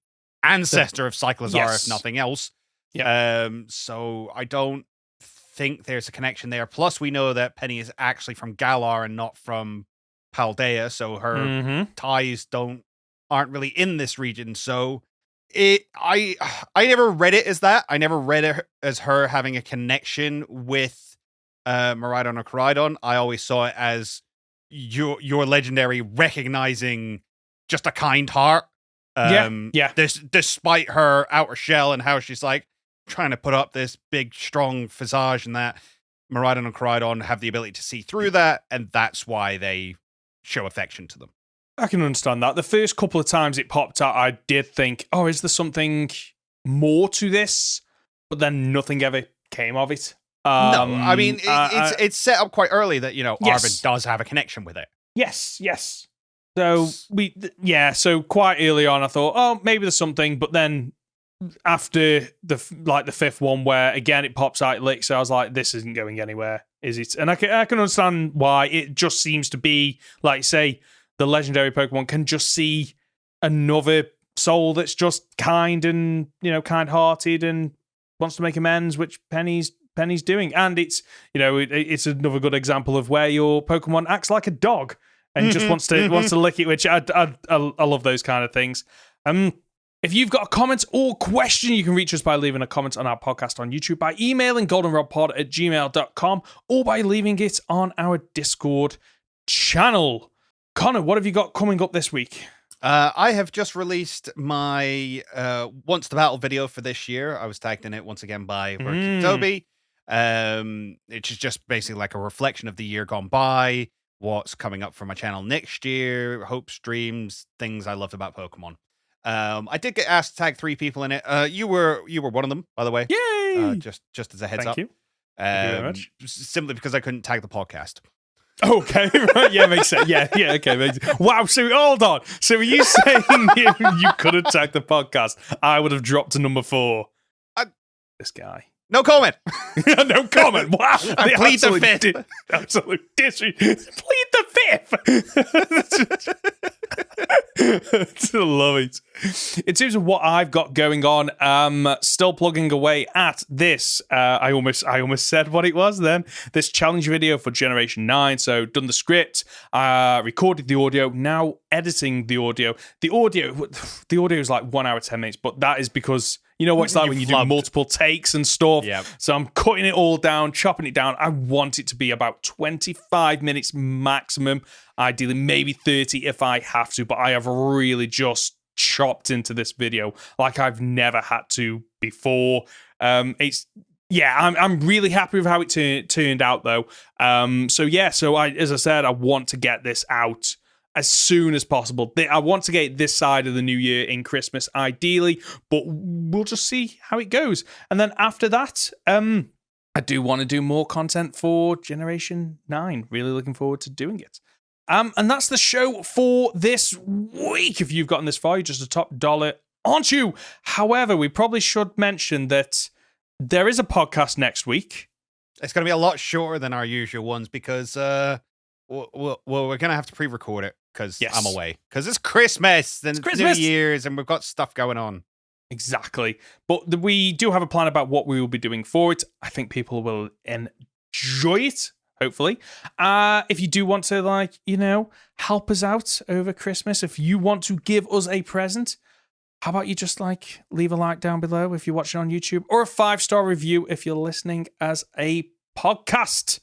ancestor of Cyclizar, if nothing else. So I don't think there's a connection there. Plus, we know that Penny is actually from Galar and not from Paldea, so her ties aren't really in this region. So I never read it as that. I never read it as her having a connection with Miraidon or Koraidon. I always saw it as your legendary recognizing just a kind heart. Despite her outer shell and how she's like trying to put up this big, strong visage, and that Miraidon and Koraidon have the ability to see through that, and that's why they show affection to them. I can understand that. The first couple of times it popped out, I did think, oh, is there something more to this? But then nothing ever came of it. No, I mean, it's set up quite early that, Arvid does have a connection with it. Yes. So, so quite early on, I thought, oh, maybe there's something, but then after the fifth one, where again it pops out licks, so I was like, this isn't going anywhere, is it? And I can understand why. It just seems to be like, say, the legendary Pokemon can just see another soul that's just kind and kind-hearted and wants to make amends, which Penny's doing. And it's it's another good example of where your Pokemon acts like a dog and just wants to lick it, which I love those kind of things. If you've got a comment or question, you can reach us by leaving a comment on our podcast on YouTube, by emailing goldenrodpod@gmail.com, or by leaving it on our Discord channel. Conor, what have you got coming up this week? I have just released my Once the Battle video for this year. I was tagged in it once again by Toby. It's just basically like a reflection of the year gone by, what's coming up for my channel next year, hopes, dreams, things I loved about Pokemon. I did get asked to tag 3 people in it. You were one of them, by the way. Yay! Just as a heads up. Thank you. Thank you very much. Simply because I couldn't tag the podcast. Okay, right. Yeah, makes sense. Yeah, okay. Makes sense. Wow, so hold on. So were you saying you couldn't tag the podcast? I would have dropped to number 4. This guy. No comment. No comment. Wow. I plead the 5th. Absolute disrespect. Plead the 5th. Love it. In terms of what I've got going on, still plugging away at this. I almost said what it was then. This challenge video for Generation 9. So done the script, recorded the audio, now editing the audio. The audio is like 1 hour 10 minutes, but that is because you know what it's like when you do multiple takes and stuff. Yep. So I'm cutting it all down, chopping it down. I want it to be about 25 minutes maximum, ideally maybe 30 if I have to, but I have really just chopped into this video like I've never had to before. I'm really happy with how it turned out though. So as I said, I want to get this out as soon as possible. I want to get this side of the new year in Christmas, ideally, but we'll just see how it goes. And then after that, I do want to do more content for Generation 9. Really looking forward to doing it. And that's the show for this week. If you've gotten this far, you're just a top dollar, aren't you? However, we probably should mention that there is a podcast next week. It's going to be a lot shorter than our usual ones because we're going to have to pre-record it because I'm away. Because it's Christmas and it's New Year's and we've got stuff going on. Exactly. But we do have a plan about what we will be doing for it. I think people will enjoy it, hopefully. If you do want to, help us out over Christmas, if you want to give us a present, how about you just leave a like down below if you're watching on YouTube, or a 5-star review if you're listening as a podcast.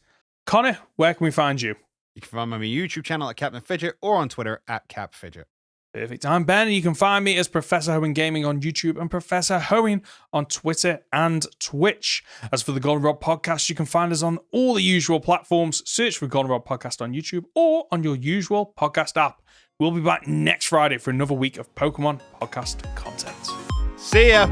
Conor, where can we find you? You can find me on my YouTube channel at Captain Fidget or on Twitter at CapFidget. Perfect. I'm Ben, and you can find me as Professor Hoenn Gaming on YouTube and Professor Hoenn on Twitter and Twitch. As for the Goldenrod Podcast, you can find us on all the usual platforms. Search for Goldenrod Podcast on YouTube or on your usual podcast app. We'll be back next Friday for another week of Pokemon podcast content. See ya!